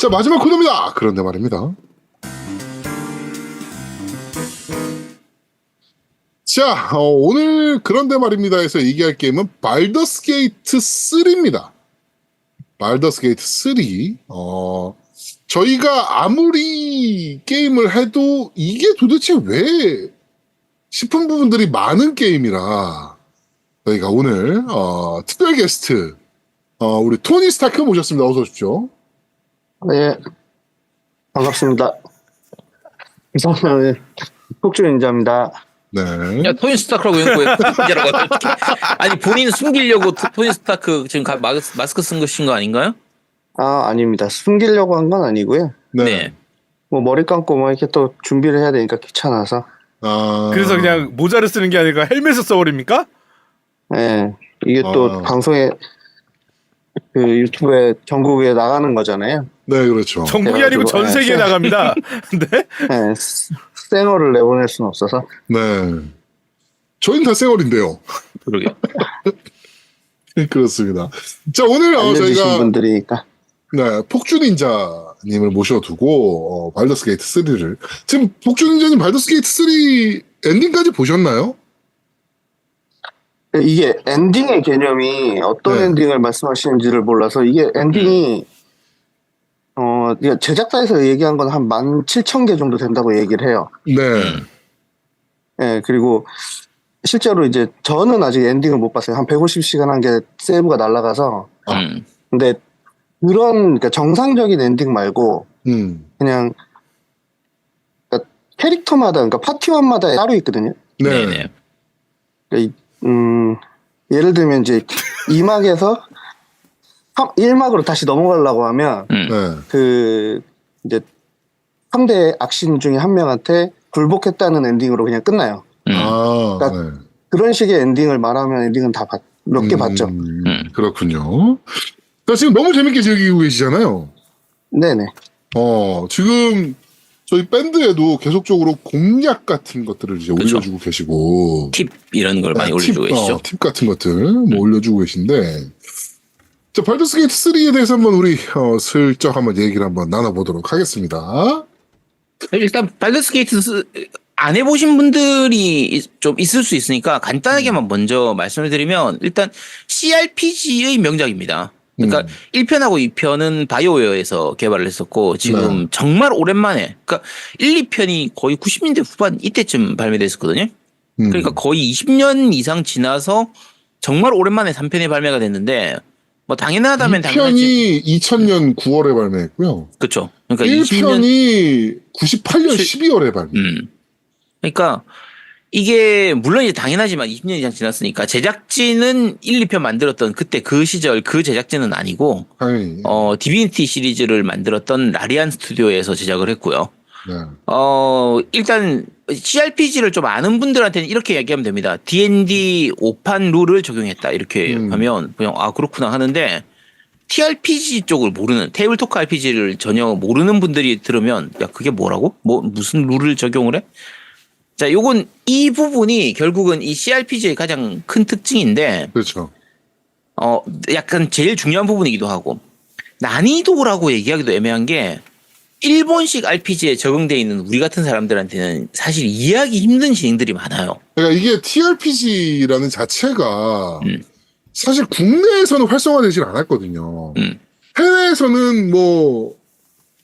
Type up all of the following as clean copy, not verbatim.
자, 마지막 코너입니다. 그런데 말입니다. 자, 오늘 그런데 말입니다에서 얘기할 게임은 발더스 게이트 3입니다. 발더스 게이트 3. 저희가 아무리 게임을 해도 이게 도대체 왜 싶은 부분들이 많은 게임이라 저희가 오늘 특별 게스트 우리 토니 스타크 모셨습니다. 어서 오십시오. 네, 반갑습니다. 저는 폭주 인자입니다. 네. 야, 토니 스타크라고 연구해. 아니, 본인 숨기려고 토니 스타크 지금 마스크 쓴 것인 거 아닌가요? 아, 아닙니다. 숨기려고 한 건 아니고요. 네. 뭐 머리 감고 뭐 이렇게 또 준비를 해야 되니까 귀찮아서. 그래서 그냥 모자를 쓰는 게 아니라 헬멧을 써버립니까? 네, 이게 또 방송에 그 유튜브에 전국에 나가는 거잖아요. 네, 그렇죠. 전국이 아니고 전 세계에 나갑니다. 네? 네, 쌩얼을 내보낼 수는 없어서. 네. 저희는 다 쌩얼인데요. 그러게. 그렇습니다. 자, 오늘 알려주신 저희가 분들이니까. 네, 폭주닌자님을 모셔두고 발더스 게이트 3를 지금 폭주닌자님 발더스 게이트 3 엔딩까지 보셨나요? 이게 엔딩의 개념이 어떤 네. 엔딩을 말씀하시는지를 몰라서 이게 엔딩이 이게 제작사에서 얘기한 건 한 17,000개 정도 된다고 얘기를 해요. 네. 네, 그리고 실제로 이제 저는 아직 엔딩을 못 봤어요. 한 150시간 한 게 세이브가 날아가서. 근데 그러니까 정상적인 엔딩 말고 그냥 그러니까 캐릭터마다 그러니까 파티원마다 따로 있거든요. 네네. 그러니까 예를 들면 이제 2막에서 1막으로 다시 넘어가려고 하면 네. 그 이제 상대 악신 중에 한 명한테 굴복했다는 엔딩으로 그냥 끝나요. 그러니까 네. 그런 식의 엔딩을 말하면 엔딩은 다 몇 개 봤죠. 그렇군요. 자, 지금 너무 재밌게 즐기고 계시잖아요. 네네. 지금 저희 밴드에도 계속적으로 공략 같은 것들을 이제 그쵸. 올려주고 계시고. 팁 이런 걸 많이 네, 올려주고 계시죠. 팁 같은 것들 뭐 올려주고 계신데. 자, 발더스 게이트 3에 대해서 한번 우리 슬쩍 한번 얘기를 한번 나눠보도록 하겠습니다. 일단 발더스 게이트 안 해보신 분들이 좀 있을 수 있으니까 간단하게만 먼저 말씀을 드리면 일단 CRPG의 명작입니다. 그러니까 1편하고 2편은 바이오웨어에서 개발을 했었고 지금 네. 정말 오랜만에 그러니까 1, 2편이 거의 90년대 후반 이때쯤 발매됐었거든요. 그러니까 거의 20년 이상 지나서 정말 오랜만에 3편이 발매가 됐는데 뭐 당연하다면 2편이 2000년 9월에 발매했고요. 그렇죠. 그러니까 1편이 98년 12월에 발매. 그러니까 이게 물론 이제 당연하지만 20년 이상 지났으니까 제작진은 1, 2편 만들었던 그때 그 시절 그 제작진은 아니고 당연히. 디비니티 시리즈를 만들었던 라리안 스튜디오에서 제작을 했고요. 네. 일단 CRPG를 좀 아는 분들한테는 이렇게 얘기하면 됩니다. D&D 5판 룰을 적용했다 이렇게 하면 그냥 아 그렇구나 하는데 TRPG 쪽을 모르는 테이블토크 RPG를 전혀 모르는 분들이 들으면 야 그게 뭐라고? 뭐 무슨 룰을 적용을 해? 자, 요건 이 부분이 결국은 이 CRPG의 가장 큰 특징인데 그렇죠. 약간 제일 중요한 부분이기도 하고 난이도라고 얘기하기도 애매한 게 일본식 RPG에 적용되어 있는 우리 같은 사람들한테는 사실 이해하기 힘든 진행들이 많아요. 그러니까 이게 TRPG라는 자체가 사실 국내에서는 활성화되질 않았거든요. 해외에서는 뭐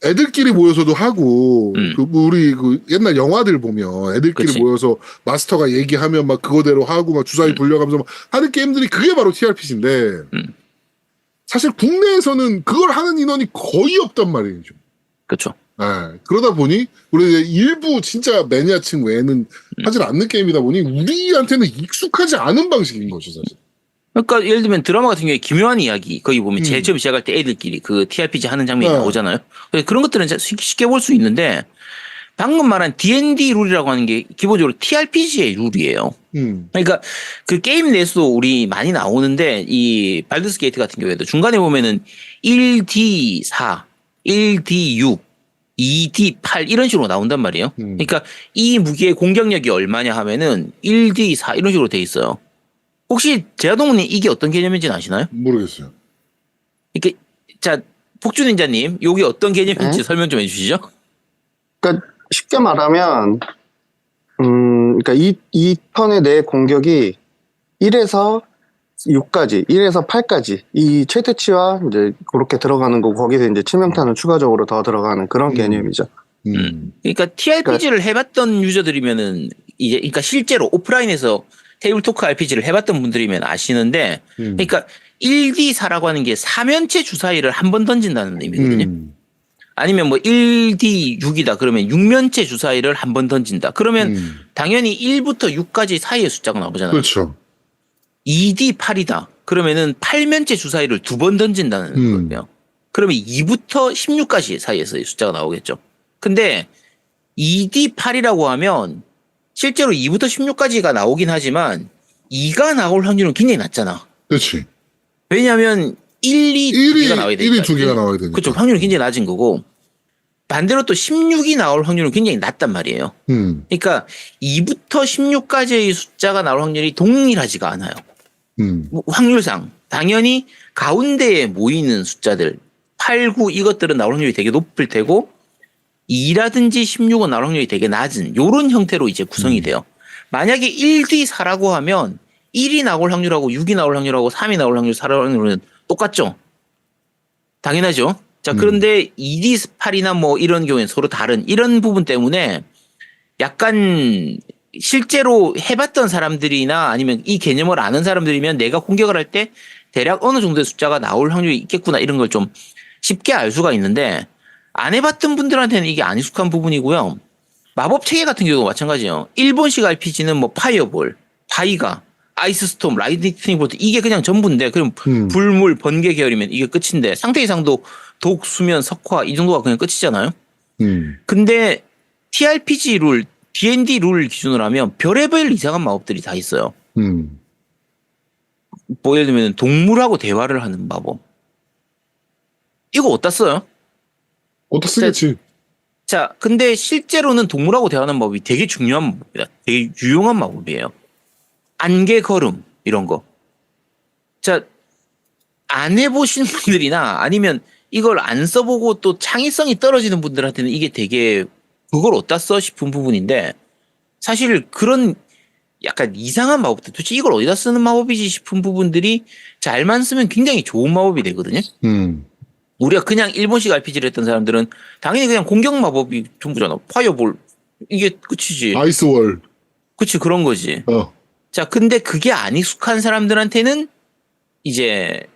애들끼리 모여서도 하고 우리 그 옛날 영화들 보면 애들끼리 그치. 모여서 마스터가 얘기하면 막 그거대로 하고 막 주사위 돌려가면서 막 하는 게임들이 그게 바로 TRPG인데 사실 국내에서는 그걸 하는 인원이 거의 없단 말이죠. 그렇죠. 네, 그러다 보니 우리 이제 일부 진짜 매니아층 외에는 하질 않는 게임이다 보니 우리한테는 익숙하지 않은 방식인 거죠, 사실. 그러니까 예를 들면 드라마 같은 경우에 기묘한 이야기 거기 보면 제일 처음 시작할 때 애들끼리 그 TRPG 하는 장면이 네. 나오잖아요. 그런 것들은 쉽게 볼 수 있는데 방금 말한 D&D 룰이라고 하는 게 기본적으로 TRPG의 룰이에요. 그러니까 그 게임 내에서도 우리 많이 나오는데 이 발더스 게이트 같은 경우에도 중간에 보면은 1D4, 1D6, 2D8 이런 식으로 나온단 말이에요. 그러니까 이 무기의 공격력이 얼마냐 하면은 1D4 이런 식으로 돼 있어요. 혹시 제아동님 이게 어떤 개념인지 아시나요? 모르겠어요. 이게 자 폭주닌자님, 요게 어떤 개념인지 네? 설명 좀 해주시죠. 그러니까 쉽게 말하면, 그러니까 이 턴의 내 공격이 1에서 6까지, 1에서 8까지 이 최대치와 이제 그렇게 들어가는 거고 거기서 이제 치명타는 추가적으로 더 들어가는 그런 개념이죠. 그러니까 TRPG를 해봤던 유저들이면은 이제 그러니까 실제로 오프라인에서 테이블토크 RPG를 해봤던 분들이면 아시는데, 그러니까 1D4라고 하는 게 4면체 주사위를 한 번 던진다는 의미거든요. 아니면 뭐 1D6이다 그러면 6면체 주사위를 한 번 던진다. 그러면 당연히 1부터 6까지 사이의 숫자가 나오잖아요. 그렇죠. 2D8이다. 그러면은 8면체 주사위를 두 번 던진다는 거예요. 그러면 2부터 16까지 사이에서의 숫자가 나오겠죠. 근데 2D8이라고 하면 실제로 2부터 16까지가 나오긴 하지만 2가 나올 확률은 굉장히 낮잖아. 그렇지. 왜냐하면 1이 두 개가 나와야 되니까. 1이 두 개가 나와야 되니까. 그렇죠. 확률이 굉장히 낮은 거고, 반대로 또 16이 나올 확률은 굉장히 낮단 말이에요. 그러니까 2부터 16까지의 숫자가 나올 확률이 동일하지가 않아요. 뭐 확률상 당연히 가운데에 모이는 숫자들 8, 9 이것들은 나올 확률이 되게 높을 테고 2라든지 16은 나올 확률이 되게 낮은 요런 형태로 이제 구성이 돼요. 만약에 1D4라고 하면 1이 나올 확률하고 6이 나올 확률하고 3이 나올 확률, 4이 나올 확률은 똑같죠. 당연하죠. 자, 그런데 2D8이나 뭐 이런 경우에는 서로 다른 이런 부분 때문에 약간 실제로 해봤던 사람들이나 아니면 이 개념을 아는 사람들이면 내가 공격을 할 때 대략 어느 정도의 숫자가 나올 확률이 있겠구나 이런 걸 좀 쉽게 알 수가 있는데, 안 해봤던 분들한테는 이게 안 익숙한 부분이고요. 마법 체계 같은 경우도 마찬가지예요. 일본식 RPG는 뭐 파이어볼, 바이가, 아이스스톰, 라이트닝 볼트 이게 그냥 전부인데, 그럼 불물, 번개 계열이면 이게 끝인데 상태 이상도 독, 수면, 석화 이 정도가 그냥 끝이잖아요. 근데 TRPG 룰, D&D 룰 기준으로 하면 별의별 이상한 마법들이 다 있어요. 뭐 예를 들면 동물하고 대화를 하는 마법. 이거 어디다 써요? 어디다 쓰겠지. 자, 근데 실제로는 동물하고 대화하는 마법이 되게 중요한 마법이다. 되게 유용한 마법이에요. 안개 걸음 이런 거. 자, 안 해보신 분들이나 아니면 이걸 안 써보고 또 창의성이 떨어지는 분들한테는 이게 되게 그걸 어디다 써 싶은 부분인데, 사실 그런 약간 이상한 마법들, 도대체 이걸 어디다 쓰는 마법이지 싶은 부분들이 잘만 쓰면 굉장히 좋은 마법이 되거든요. 우리가 그냥 일본식 RPG를 했던 사람들은 당연히 그냥 공격 마법이 전부잖아. 파이어볼 이게 끝이지. 아이스월. 그치, 그런 거지. 자, 근데 그게 안 익숙한 사람들한테는 이제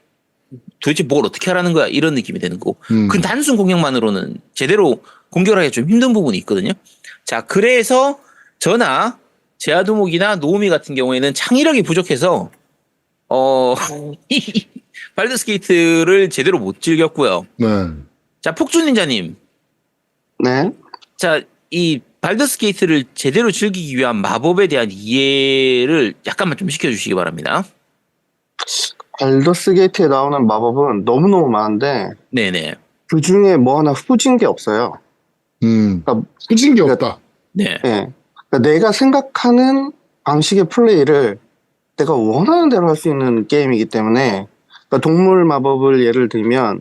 도대체 뭘 어떻게 하라는 거야 이런 느낌이 되는 거고, 그 단순 공격만으로는 제대로 공격을 하기 좀 힘든 부분이 있거든요. 자, 그래서 저나 제아두목이나 노우미 같은 경우에는 창의력이 부족해서 발더스 게이트를 제대로 못 즐겼고요. 네. 자, 폭주닌자님. 네. 자, 이 발더스 게이트를 제대로 즐기기 위한 마법에 대한 이해를 약간만 좀 시켜주시기 바랍니다. 발더스 게이트에 나오는 마법은 너무너무 많은데 네네. 그 중에 뭐 하나 후진 게 없어요. 그러니까, 후진 게 없다. 네. 네. 그러니까 내가 생각하는 방식의 플레이를 내가 원하는 대로 할 수 있는 게임이기 때문에, 그러니까 동물 마법을 예를 들면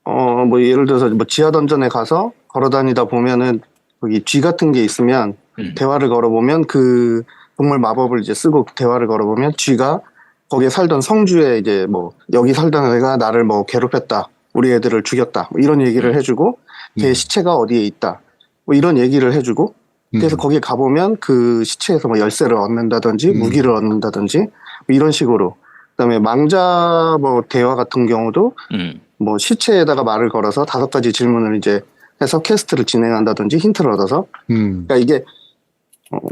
뭐 예를 들어서 뭐 지하 던전에 가서 걸어다니다 보면은 거기 쥐 같은 게 있으면 대화를 걸어보면 그 동물 마법을 이제 쓰고 대화를 걸어보면 쥐가 거기에 살던 성주에 이제 뭐 여기 살던 애가 나를 뭐 괴롭혔다, 우리 애들을 죽였다, 뭐 이런 얘기를 해주고 걔 시체가 어디에 있다 뭐 이런 얘기를 해주고, 그래서 거기에 가보면 그 시체에서 뭐 열쇠를 얻는다든지 무기를 얻는다든지 뭐 이런 식으로. 그다음에 망자 뭐 대화 같은 경우도 뭐 시체에다가 말을 걸어서 5가지 질문을 이제 해서 퀘스트를 진행한다든지 힌트를 얻어서. 그러니까 이게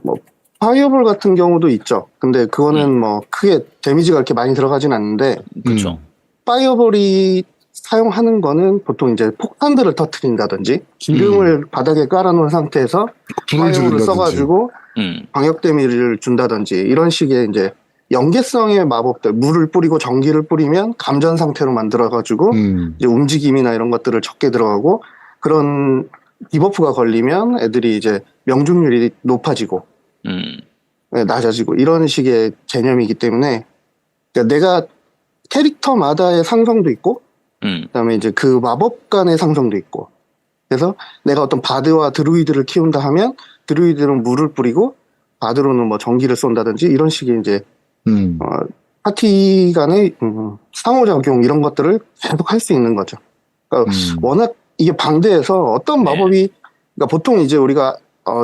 뭐 파이어볼 같은 경우도 있죠. 근데 그거는 뭐 크게 데미지가 그렇게 많이 들어가진 않는데, 그렇죠. 파이어볼이 사용하는 거는 보통 이제 폭탄들을 터트린다든지 기름을 바닥에 깔아놓은 상태에서 불을 파이어볼을 지른다든지. 써가지고 방역 데미지를 준다든지 이런 식의 이제 연계성의 마법들, 물을 뿌리고 전기를 뿌리면 감전 상태로 만들어가지고 이제 움직임이나 이런 것들을 적게 들어가고, 그런 디버프가 걸리면 애들이 이제 명중률이 높아지고 네, 낮아지고 이런 식의 개념이기 때문에, 그러니까 내가 캐릭터마다의 상성도 있고 그다음에 이제 그 마법 간의 상성도 있고. 그래서 내가 어떤 바드와 드루이드를 키운다 하면 드루이드는 물을 뿌리고 바드로는 뭐 전기를 쏜다든지 이런 식의 이제 파티 간의 상호작용 이런 것들을 계속 할 수 있는 거죠. 그러니까 워낙 이게 방대해서 어떤 마법이 그러니까 보통 이제 우리가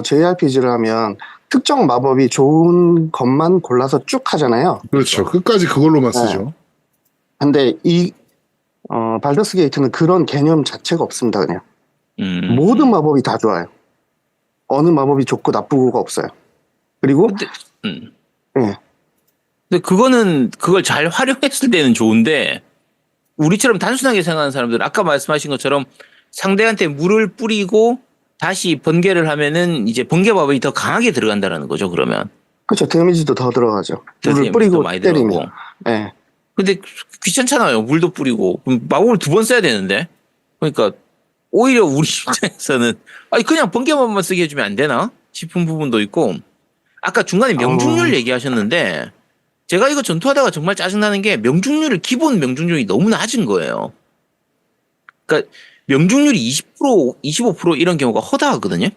JRPG를 하면 특정 마법이 좋은 것만 골라서 쭉 하잖아요. 그렇죠. 끝까지 그걸로만 쓰죠. 근데 이 발더스 게이트는 그런 개념 자체가 없습니다. 그냥 모든 마법이 다 좋아요. 어느 마법이 좋고 나쁘고가 없어요. 그리고 근데 그걸 잘 활용했을 때는 좋은데 우리처럼 단순하게 생각하는 사람들은 아까 말씀하신 것처럼 상대한테 물을 뿌리고 다시 번개를 하면은 이제 번개 마법이 더 강하게 들어간다라는 거죠. 그러면 그렇죠. 데미지도 더 들어가죠. 물을 뿌리고 많이 때리면. 들어가고. 네. 근데 귀찮잖아요. 물도 뿌리고 그럼 마법을 2번 써야 되는데 그러니까 오히려 우리 입장에서는 아니 그냥 번개마법만 쓰게 해주면 안 되나 싶은 부분도 있고 아까 중간에 명중률 얘기하셨는데 제가 이거 전투하다가 정말 짜증나는 게 기본 명중률이 너무 낮은 거예요. 그러니까 명중률이 20%, 25% 이런 경우가 허다하거든요.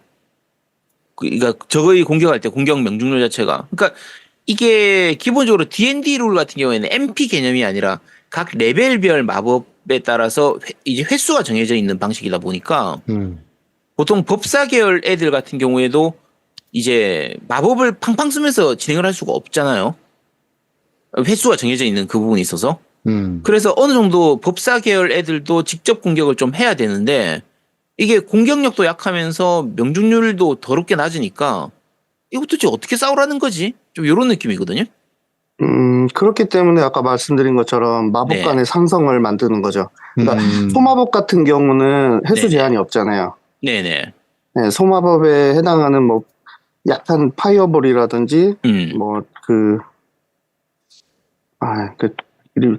그러니까 적의 공격할 때 공격 명중률 자체가. 그러니까 이게 기본적으로 D&D 룰 같은 경우에는 MP 개념이 아니라 각 레벨별 마법에 따라서 이제 횟수가 정해져 있는 방식이다 보니까 보통 법사 계열 애들 같은 경우에도 이제 마법을 팡팡 쓰면서 진행을 할 수가 없잖아요. 횟수가 정해져 있는 그 부분이 있어서. 그래서 어느 정도 법사 계열 애들도 직접 공격을 좀 해야 되는데 이게 공격력도 약하면서 명중률도 더럽게 낮으니까 이거 도대체 어떻게 싸우라는 거지? 좀 이런 느낌이거든요. 그렇기 때문에 아까 말씀드린 것처럼 마법 간의 상성을 만드는 거죠. 그러니까 소마법 같은 경우는 횟수 제한이 없잖아요. 네네. 네, 소마법에 해당하는 뭐 약한 파이어볼이라든지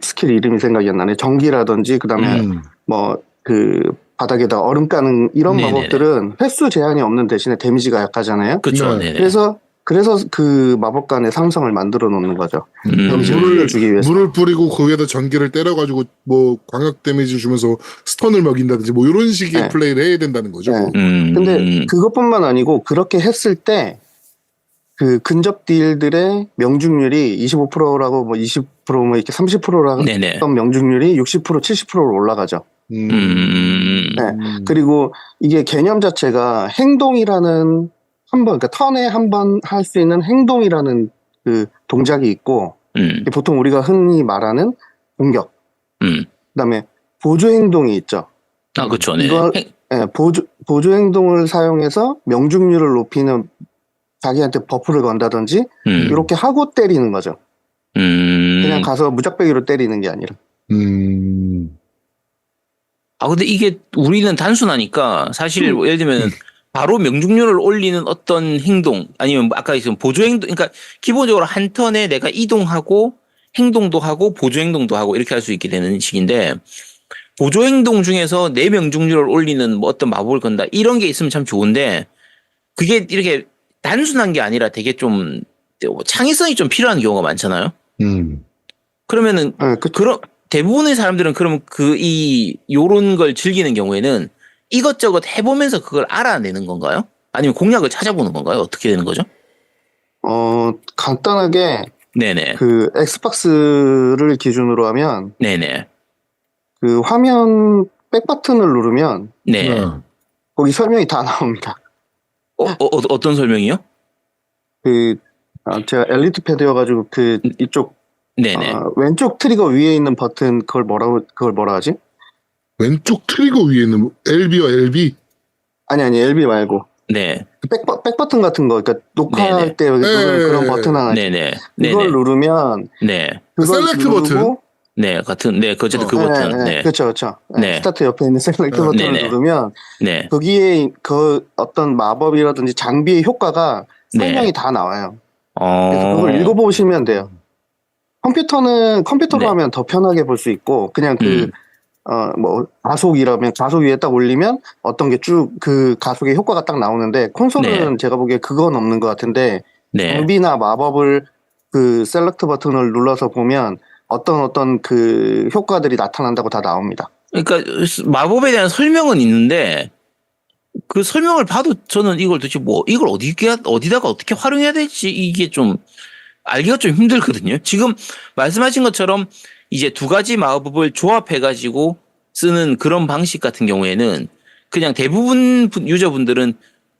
스킬 이름이 생각이 안 나네. 전기라든지 그다음에 바닥에다 얼음 까는 이런 네네네. 마법들은 횟수 제한이 없는 대신에 데미지가 약하잖아요. 그렇죠. 네. 그래서 그 마법 간의 상성을 만들어 놓는 거죠. 데미지를 주기 위해서. 물을 뿌리고 거기에다 전기를 때려가지고 뭐 광역 데미지 주면서 스턴을 먹인다든지 뭐 이런 식의 플레이를 해야 된다는 거죠. 근데 그것뿐만 아니고 그렇게 했을 때 그 근접 딜들의 명중률이 25%라고 뭐 20% 뭐 이렇게 30%라고 했던 명중률이 60% 70%로 올라가죠. 그리고 이게 개념 자체가 행동이라는 그러니까 턴에 한 번 할 수 있는 행동이라는 그 동작이 있고 보통 우리가 흔히 말하는 공격. 그다음에 보조 행동이 있죠. 아, 그렇죠. 네. 이걸 보조 행동을 사용해서 명중률을 높이는 자기한테 버프를 건다든지 이렇게 하고 때리는 거죠. 그냥 가서 무작배기로 때리는 게 아니라. 근데 이게 우리는 단순하니까 사실 예를 들면 바로 명중률을 올리는 어떤 행동 아니면 아까 있은 보조 행동 그러니까 기본적으로 한 턴에 내가 이동하고 행동도 하고 보조 행동도 하고 이렇게 할 수 있게 되는 식인데 보조 행동 중에서 내 명중률을 올리는 뭐 어떤 마법을 건다 이런 게 있으면 참 좋은데 그게 이렇게 단순한 게 아니라 되게 좀 창의성이 좀 필요한 경우가 많잖아요. 그러면은 그런 대부분의 사람들은 그럼 요런 걸 즐기는 경우에는 이것저것 해보면서 그걸 알아내는 건가요? 아니면 공략을 찾아보는 건가요? 어떻게 되는 거죠? 간단하게 네네. 그 엑스박스를 기준으로 하면 네네. 그 화면 백 버튼을 누르면 거기 설명이 다 나옵니다. 어떤 설명이요? 제가 엘리트 패드여가지고 이쪽 네네. 왼쪽 트리거 위에 있는 버튼 그걸 뭐라 하지? 왼쪽 트리거 위에 있는 LB와 LB? 아니 LB 말고. 네. 백 버튼 같은 거, 그러니까 녹화할 때 누르는 그런 버튼 하나. 네네. 그걸 누르면. 그걸 셀렉트 버튼. 네, 어쨌든 그 버튼. 네. 그렇죠. 스타트 옆에 있는 셀렉트 버튼을 누르면. 거기에 어떤 마법이라든지 장비의 효과가 설명이 다 나와요. 그래서 그걸 읽어보시면 돼요. 컴퓨터로 하면 더 편하게 볼 수 있고, 그냥 가속이라면 가속 위에 딱 올리면 어떤 게 쭉 그 가속의 효과가 딱 나오는데, 콘솔은 제가 보기에 그건 없는 것 같은데, 장비나 마법을 그 셀렉트 버튼을 눌러서 보면 어떤 그 효과들이 나타난다고 다 나옵니다. 그러니까 마법에 대한 설명은 있는데 그 설명을 봐도 저는 이걸 도대체 뭐 이걸 어디다가 어떻게 활용해야 될지 이게 좀 알기가 좀 힘들거든요. 지금 말씀하신 것처럼 이제 두 가지 마법을 조합해가지고 쓰는 그런 방식 같은 경우에는 그냥 대부분 유저분들은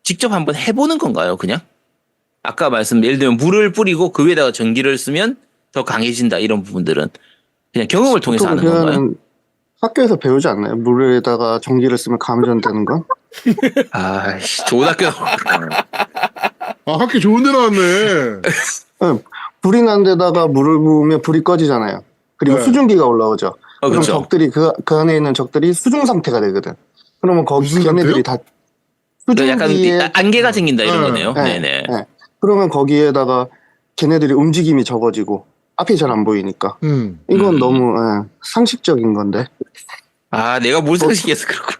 직접 한번 해보는 건가요? 그냥? 아까 예를 들면 물을 뿌리고 그 위에다가 전기를 쓰면 더 강해진다 이런 부분들은 그냥 경험을 통해서 하는 건가요? 학교에서 배우지 않나요? 물에다가 전기를 쓰면 감전되는 건? 아이씨, 좋은 학교. 학교 좋은 데 나왔네. 응. 불이 난 데다가 물을 부으면 불이 꺼지잖아요. 그리고 네. 수증기가 올라오죠. 그럼 그렇죠. 적들이 그 안에 있는 적들이 수중 상태가 되거든. 그러면 거기 무슨 걔네들이 다 약간 수증기에 안개가 생긴다 이런 거네요. 네, 네네. 네. 그러면 거기에다가 걔네들이 움직임이 적어지고 앞이 잘 안 보이니까 이건 너무 상식적인 건데. 아, 내가 물상식에서 그렇구나.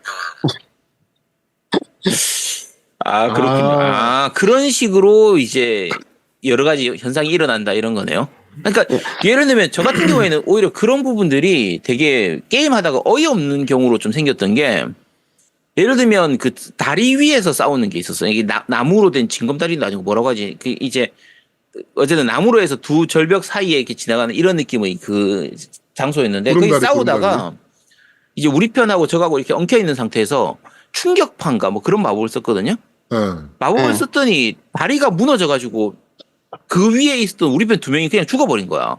아, 그렇군요. 그런 식으로 이제 여러 가지 현상이 일어난다 이런 거네요. 그러니까 예를 들면 저 같은 경우에는 오히려 그런 부분들이 되게 게임하다가 어이없는 경우로 좀 생겼던 게 예를 들면 그 다리 위에서 싸우는 게 있었어요. 이게 나무로 된 징검다리도 아니고 뭐라고 하지? 그 이제 어쨌든 나무로 해서 두 절벽 사이에 이렇게 지나가는 이런 느낌의 그 장소였는데 거기 구름다리, 싸우다가 구름다리. 이제 우리 편하고 저하고 이렇게 엉켜 있는 상태에서 충격파인가 뭐 그런 마법을 썼거든요. 마법을 썼더니 다리가 무너져가지고 그 위에 있었던 우리 편 두 명이 그냥 죽어버린 거야.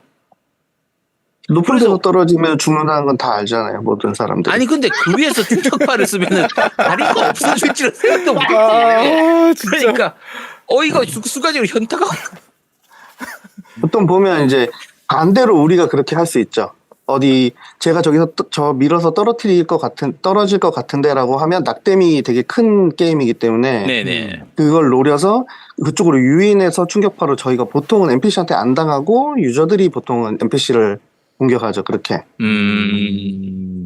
높은 데서 떨어지면 죽는다는 건 다 알잖아요. 모든 사람들이. 아니 근데 그 위에서 충격파를 쓰면은 다리가 없어질지는 생각도 못했지. 진짜. 그러니까 어이가 순간적으로 현타가 보통 보면 이제 반대로 우리가 그렇게 할 수 있죠. 어디 제가 저기서 저 밀어서 떨어질 것 같은데라고 하면 낙뎀이 되게 큰 게임이기 때문에 네네. 그걸 노려서 그쪽으로 유인해서 충격파로 저희가 보통은 NPC한테 안 당하고 유저들이 보통은 NPC를 공격하죠. 그렇게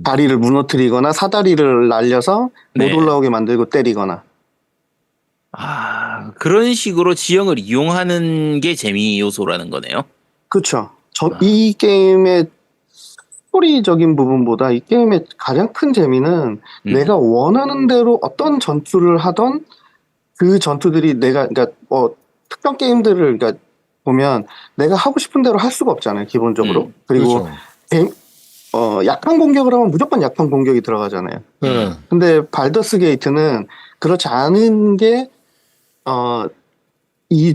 다리를 무너뜨리거나 사다리를 날려서 네. 못 올라오게 만들고 때리거나. 아 그런 식으로 지형을 이용하는 게 재미 요소라는 거네요. 그렇죠. 이 게임의 스토리적인 부분보다 이 게임의 가장 큰 재미는 내가 원하는 대로 어떤 전투를 하던 그 전투들이 그러니까 특정 게임들을 그러니까 보면 내가 하고 싶은 대로 할 수가 없잖아요, 기본적으로. 그리고 약한 공격을 하면 무조건 약한 공격이 들어가잖아요. 근데 발더스 게이트는 그렇지 않은 게 이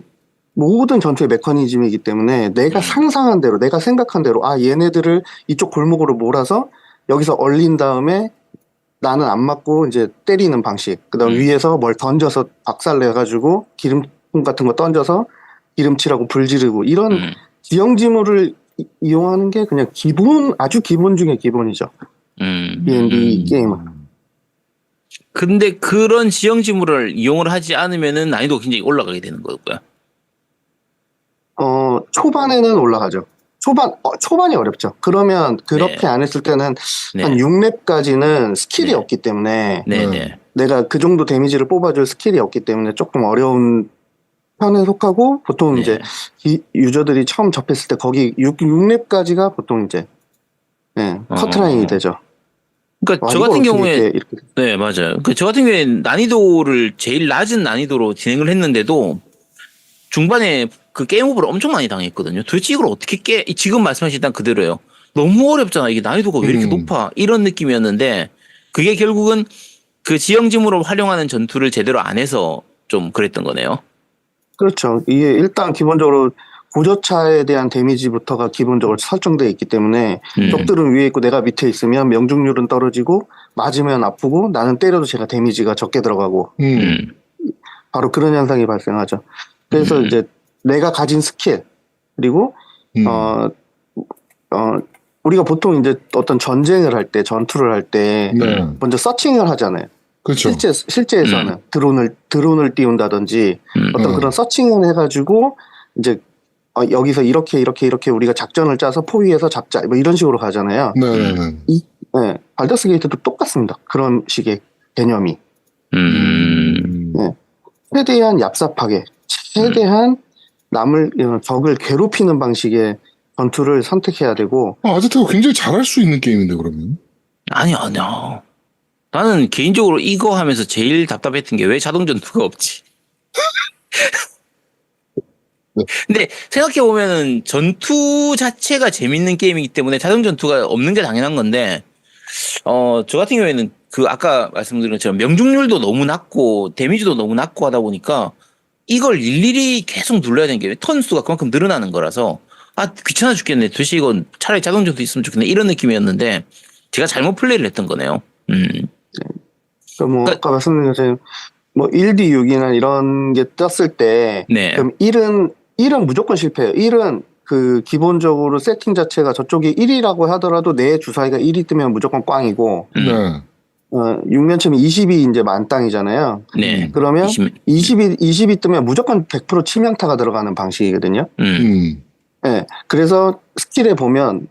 모든 전투의 메커니즘이기 때문에 내가 상상한 대로, 내가 생각한 대로, 얘네들을 이쪽 골목으로 몰아서 여기서 얼린 다음에 나는 안 맞고 이제 때리는 방식. 그 다음 위에서 뭘 던져서 박살내가지고 기름통 같은 거 던져서 기름칠하고 불 지르고 이런 지형지물을 이용하는 게 그냥 아주 기본 중에 기본이죠. D&D 게임은. 근데 그런 지형지물을 이용을 하지 않으면은 난이도가 굉장히 올라가게 되는 거고요. 초반에는 올라가죠. 초반이 어렵죠. 그러면 그렇게 안 했을 때는 한 6렙까지는 스킬이 없기 때문에 내가 그 정도 데미지를 뽑아줄 스킬이 없기 때문에 조금 어려운 편에 속하고 보통 이제 유저들이 처음 접했을 때 거기 6렙까지가 보통 이제 커트라인이 되죠. 그러니까 저 같은 경우에 네 맞아요. 그러니까 저 같은 경우에 난이도를 제일 낮은 난이도로 진행을 했는데도 중반에 그 게임 오버를 엄청 많이 당했거든요. 도대체 이걸 어떻게 지금 말씀하신 딱 그대로예요. 너무 어렵잖아. 이게 난이도가 왜 이렇게 높아? 이런 느낌이었는데 그게 결국은 그 지형지물을 활용하는 전투를 제대로 안 해서 좀 그랬던 거네요. 그렇죠. 이게 일단 기본적으로 고저차에 대한 데미지부터가 기본적으로 설정되어 있기 때문에 적들은 위에 있고 내가 밑에 있으면 명중률은 떨어지고 맞으면 아프고 나는 때려도 제가 데미지가 적게 들어가고 바로 그런 현상이 발생하죠. 그래서 이제 내가 가진 스킬 그리고 우리가 보통 이제 어떤 전쟁을 할 때 전투를 할 때 먼저 서칭을 하잖아요. 그렇죠. 실제에서는 드론을 띄운다든지 어떤 그런 서칭을 해가지고 이제 여기서 이렇게 우리가 작전을 짜서 포위해서 잡자 뭐 이런 식으로 가잖아요. 발더스 게이트도 똑같습니다. 그런 식의 개념이. 최대한 얍삽하게 최대한 적을 괴롭히는 방식의 전투를 선택해야 되고 아제트가 굉장히 잘할 수 있는 게임인데 그러면 아니야. 나는 개인적으로 이거 하면서 제일 답답했던 게 왜 자동 전투가 없지? 근데 생각해보면은 전투 자체가 재밌는 게임이기 때문에 자동 전투가 없는 게 당연한 건데, 저 같은 경우에는 그 아까 말씀드린 것처럼 명중률도 너무 낮고 데미지도 너무 낮고 하다 보니까 이걸 일일이 계속 눌러야 되는 게 턴 수가 그만큼 늘어나는 거라서 귀찮아 죽겠네. 도대체 이건 차라리 자동 전투 있으면 좋겠네. 이런 느낌이었는데 제가 잘못 플레이를 했던 거네요. 그러니까 아까 말씀드린 것처럼 1D 6이나 이런 게 떴을 때 네. 그럼 1은 무조건 실패해요. 1은 그 기본적으로 세팅 자체가 저쪽이 1이라고 하더라도 내 주사위가 1이 뜨면 무조건 꽝이고 네. 6면체면 20이 이제 만땅이잖아요. 네. 그러면 20이 뜨면 무조건 100% 치명타가 들어가는 방식이거든요. 네. 그래서 스킬에 보면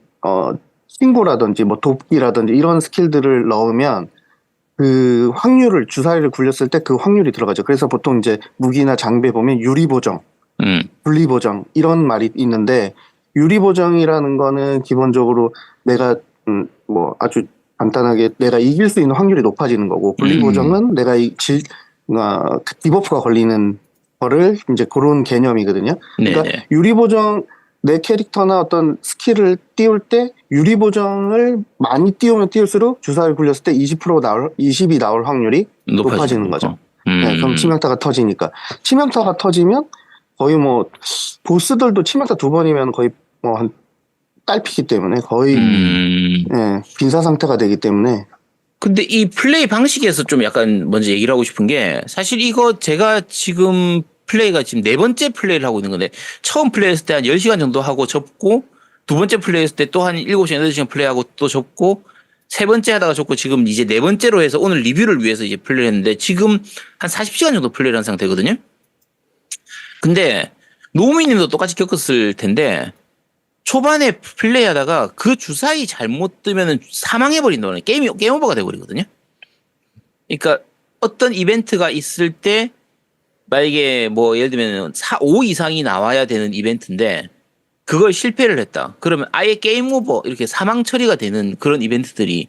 친구라든지 돕기라든지 이런 스킬들을 넣으면 그 확률을 주사위를 굴렸을 때 그 확률이 들어가죠. 그래서 보통 이제 무기나 장비에 보면 유리보정, 분리보정 이런 말이 있는데 유리보정이라는 거는 기본적으로 내가 아주 간단하게 내가 이길 수 있는 확률이 높아지는 거고 분리보정은 내가 디버프가 걸리는 거를 이제 그런 개념이거든요. 그러니까 네네. 유리보정 내 캐릭터나 어떤 스킬을 띄울 때 유리보정을 많이 띄우면 띄울수록 주사위를 굴렸을 때 20이 나올 확률이 높아지는 거죠. 네, 그럼 치명타가 터지니까. 치명타가 터지면 거의 보스들도 치명타 2번이면 거의 한 딸피기 때문에 거의 빈사 상태가 되기 때문에. 근데 이 플레이 방식에서 좀 약간 먼저 얘기를 하고 싶은 게 사실 이거 제가 지금 플레이가 지금 4번째 플레이를 하고 있는 건데 처음 플레이했을 때 한 10시간 정도 하고 접고 2번째 플레이했을 때 또 한 7시간, 8시간 플레이하고 또 접고 3번째 하다가 접고 지금 이제 4번째로 해서 오늘 리뷰를 위해서 이제 플레이를 했는데 지금 한 40시간 정도 플레이를 한 상태거든요. 근데 노우미님도 똑같이 겪었을 텐데 초반에 플레이하다가 그 주사위 잘못 뜨면은 사망해버린다는 게임 오버가 돼버리거든요. 그러니까 어떤 이벤트가 있을 때 만약에 예를 들면 5 이상이 나와야 되는 이벤트인데 그걸 실패를 했다. 그러면 아예 게임 오버 이렇게 사망 처리가 되는 그런 이벤트들이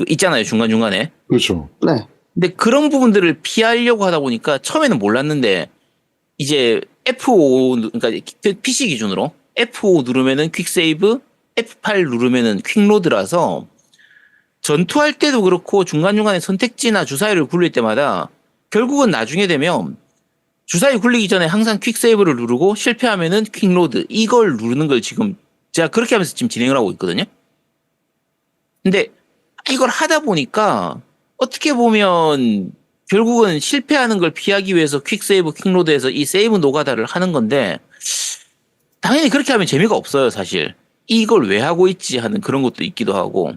있잖아요. 중간중간에. 그렇죠. 네. 근데 그런 부분들을 피하려고 하다 보니까 처음에는 몰랐는데 이제 F5 그러니까 PC 기준으로 F5 누르면은 퀵세이브, F8 누르면은 퀵로드라서 전투할 때도 그렇고 중간중간에 선택지나 주사위를 굴릴 때마다 결국은 나중에 되면 주사위 굴리기 전에 항상 퀵세이브를 누르고 실패하면은 퀵로드 이걸 누르는 걸 지금 제가 그렇게 하면서 지금 진행을 하고 있거든요. 근데 이걸 하다 보니까 어떻게 보면 결국은 실패하는 걸 피하기 위해서 퀵세이브, 퀵로드에서 이 세이브 노가다를 하는 건데 당연히 그렇게 하면 재미가 없어요, 사실. 이걸 왜 하고 있지 하는 그런 것도 있기도 하고.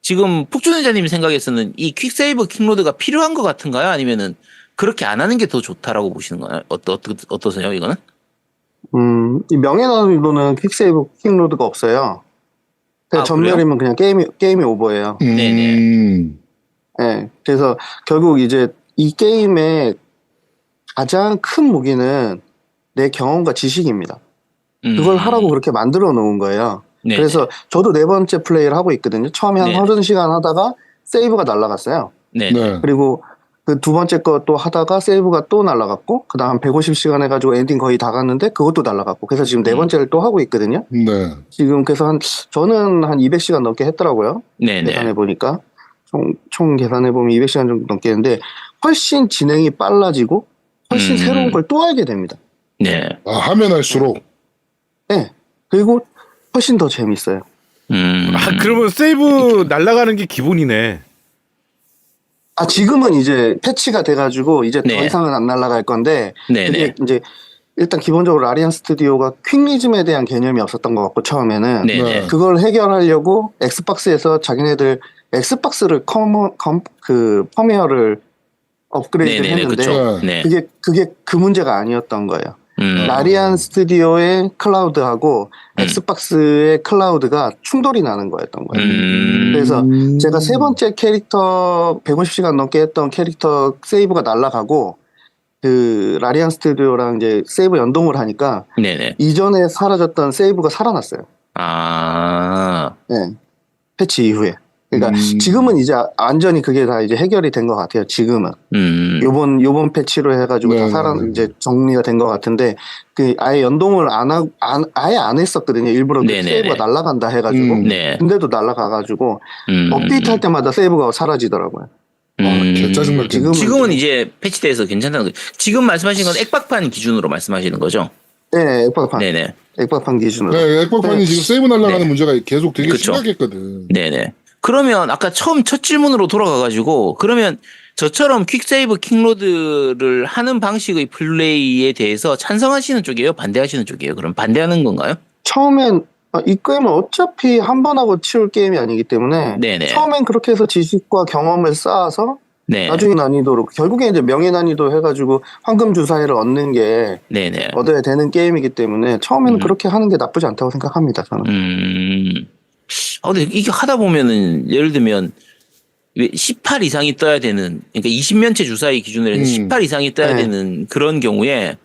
지금 폭주전자님 생각에서는 이 퀵세이브, 퀵로드가 필요한 것 같은가요? 아니면은 그렇게 안 하는 게 더 좋다라고 보시는 거예요? 어떠세요, 이거는? 이 명예난이도는 퀵세이브, 퀵로드가 없어요. 전멸이면 그냥 게임이 오버예요. 네네. 네. 그래서 결국 이제 이 게임의 가장 큰 무기는 내 경험과 지식입니다. 그걸 하라고 그렇게 만들어 놓은 거예요. 네네. 그래서 저도 4번째 플레이를 하고 있거든요. 처음에 한 네네. 30시간 하다가 세이브가 날아갔어요. 네. 그리고 그 2번째 거 또 하다가 세이브가 또 날아갔고 그 다음 150시간 해가지고 엔딩 거의 다 갔는데 그것도 날아갔고 그래서 지금 4번째를 또 하고 있거든요. 네. 지금 그래서 저는 한 200시간 넘게 했더라고요. 네네. 계산해보니까 총 계산해보면 200시간 정도 넘게 했는데 훨씬 진행이 빨라지고 훨씬 새로운 걸 또 알게 됩니다. 네. 하면 할수록. 네. 그리고 훨씬 더 재밌어요. 그러면 세이브 날아가는 게 기본이네. 지금은 이제 패치가 돼가지고 이제 네. 더 이상은 안 날아갈 건데 네네. 그게 이제 일단 기본적으로 라리안 스튜디오가 퀵리즘에 대한 개념이 없었던 것 같고 처음에는 네네. 그걸 해결하려고 엑스박스에서 자기네들 엑스박스를 펌웨어를 업그레이드를 네네네. 했는데 그쵸. 네. 그게 그 문제가 아니었던 거예요. 음. 라리안 스튜디오의 클라우드하고 엑스박스의 클라우드가 충돌이 나는 거였던 거예요. 그래서 제가 3번째 캐릭터 150시간 넘게 했던 캐릭터 세이브가 날아가고 그 라리안 스튜디오랑 이제 세이브 연동을 하니까 네네. 이전에 사라졌던 세이브가 살아났어요. 아. 네. 패치 이후에. 그러니까 지금은 이제 완전히 그게 다 이제 해결이 된 것 같아요. 지금은 요번 패치로 해가지고 다 이제 정리가 된 것 같은데 그 아예 연동을 아예 안 했었거든요. 일부러 그 세이브가 날아간다 해가지고 근데도 날아가가지고 업데이트할 때마다 세이브가 사라지더라고요. 짜증나. 지금은 이제 패치돼서 괜찮다는 거죠. 지금 말씀하신 건 액박판 기준으로 말씀하시는 거죠? 네, 액박판. 네네. 액박판 기준으로. 네, 액박판이 지금 세이브 날아가는 문제가 계속 되게 그쵸. 심각했거든. 네네. 그러면 아까 첫 질문으로 돌아가가지고 그러면 저처럼 퀵세이브 킹로드를 하는 방식의 플레이에 대해서 찬성하시는 쪽이에요? 반대하시는 쪽이에요? 그럼 반대하는 건가요? 처음엔 이 게임은 어차피 한 번 하고 치울 게임이 아니기 때문에 네네. 처음엔 그렇게 해서 지식과 경험을 쌓아서 나중에 난이도로 결국에 이제 명예 난이도 해가지고 황금 주사위를 얻는 게 얻어야 되는 게임이기 때문에 처음에는 그렇게 하는 게 나쁘지 않다고 생각합니다. 저는. 근데 이게 하다 보면은 예를 들면 18 이상이 떠야 되는 그러니까 20면체 주사위 기준으로 해서 18 이상이 떠야 되는 그런 경우에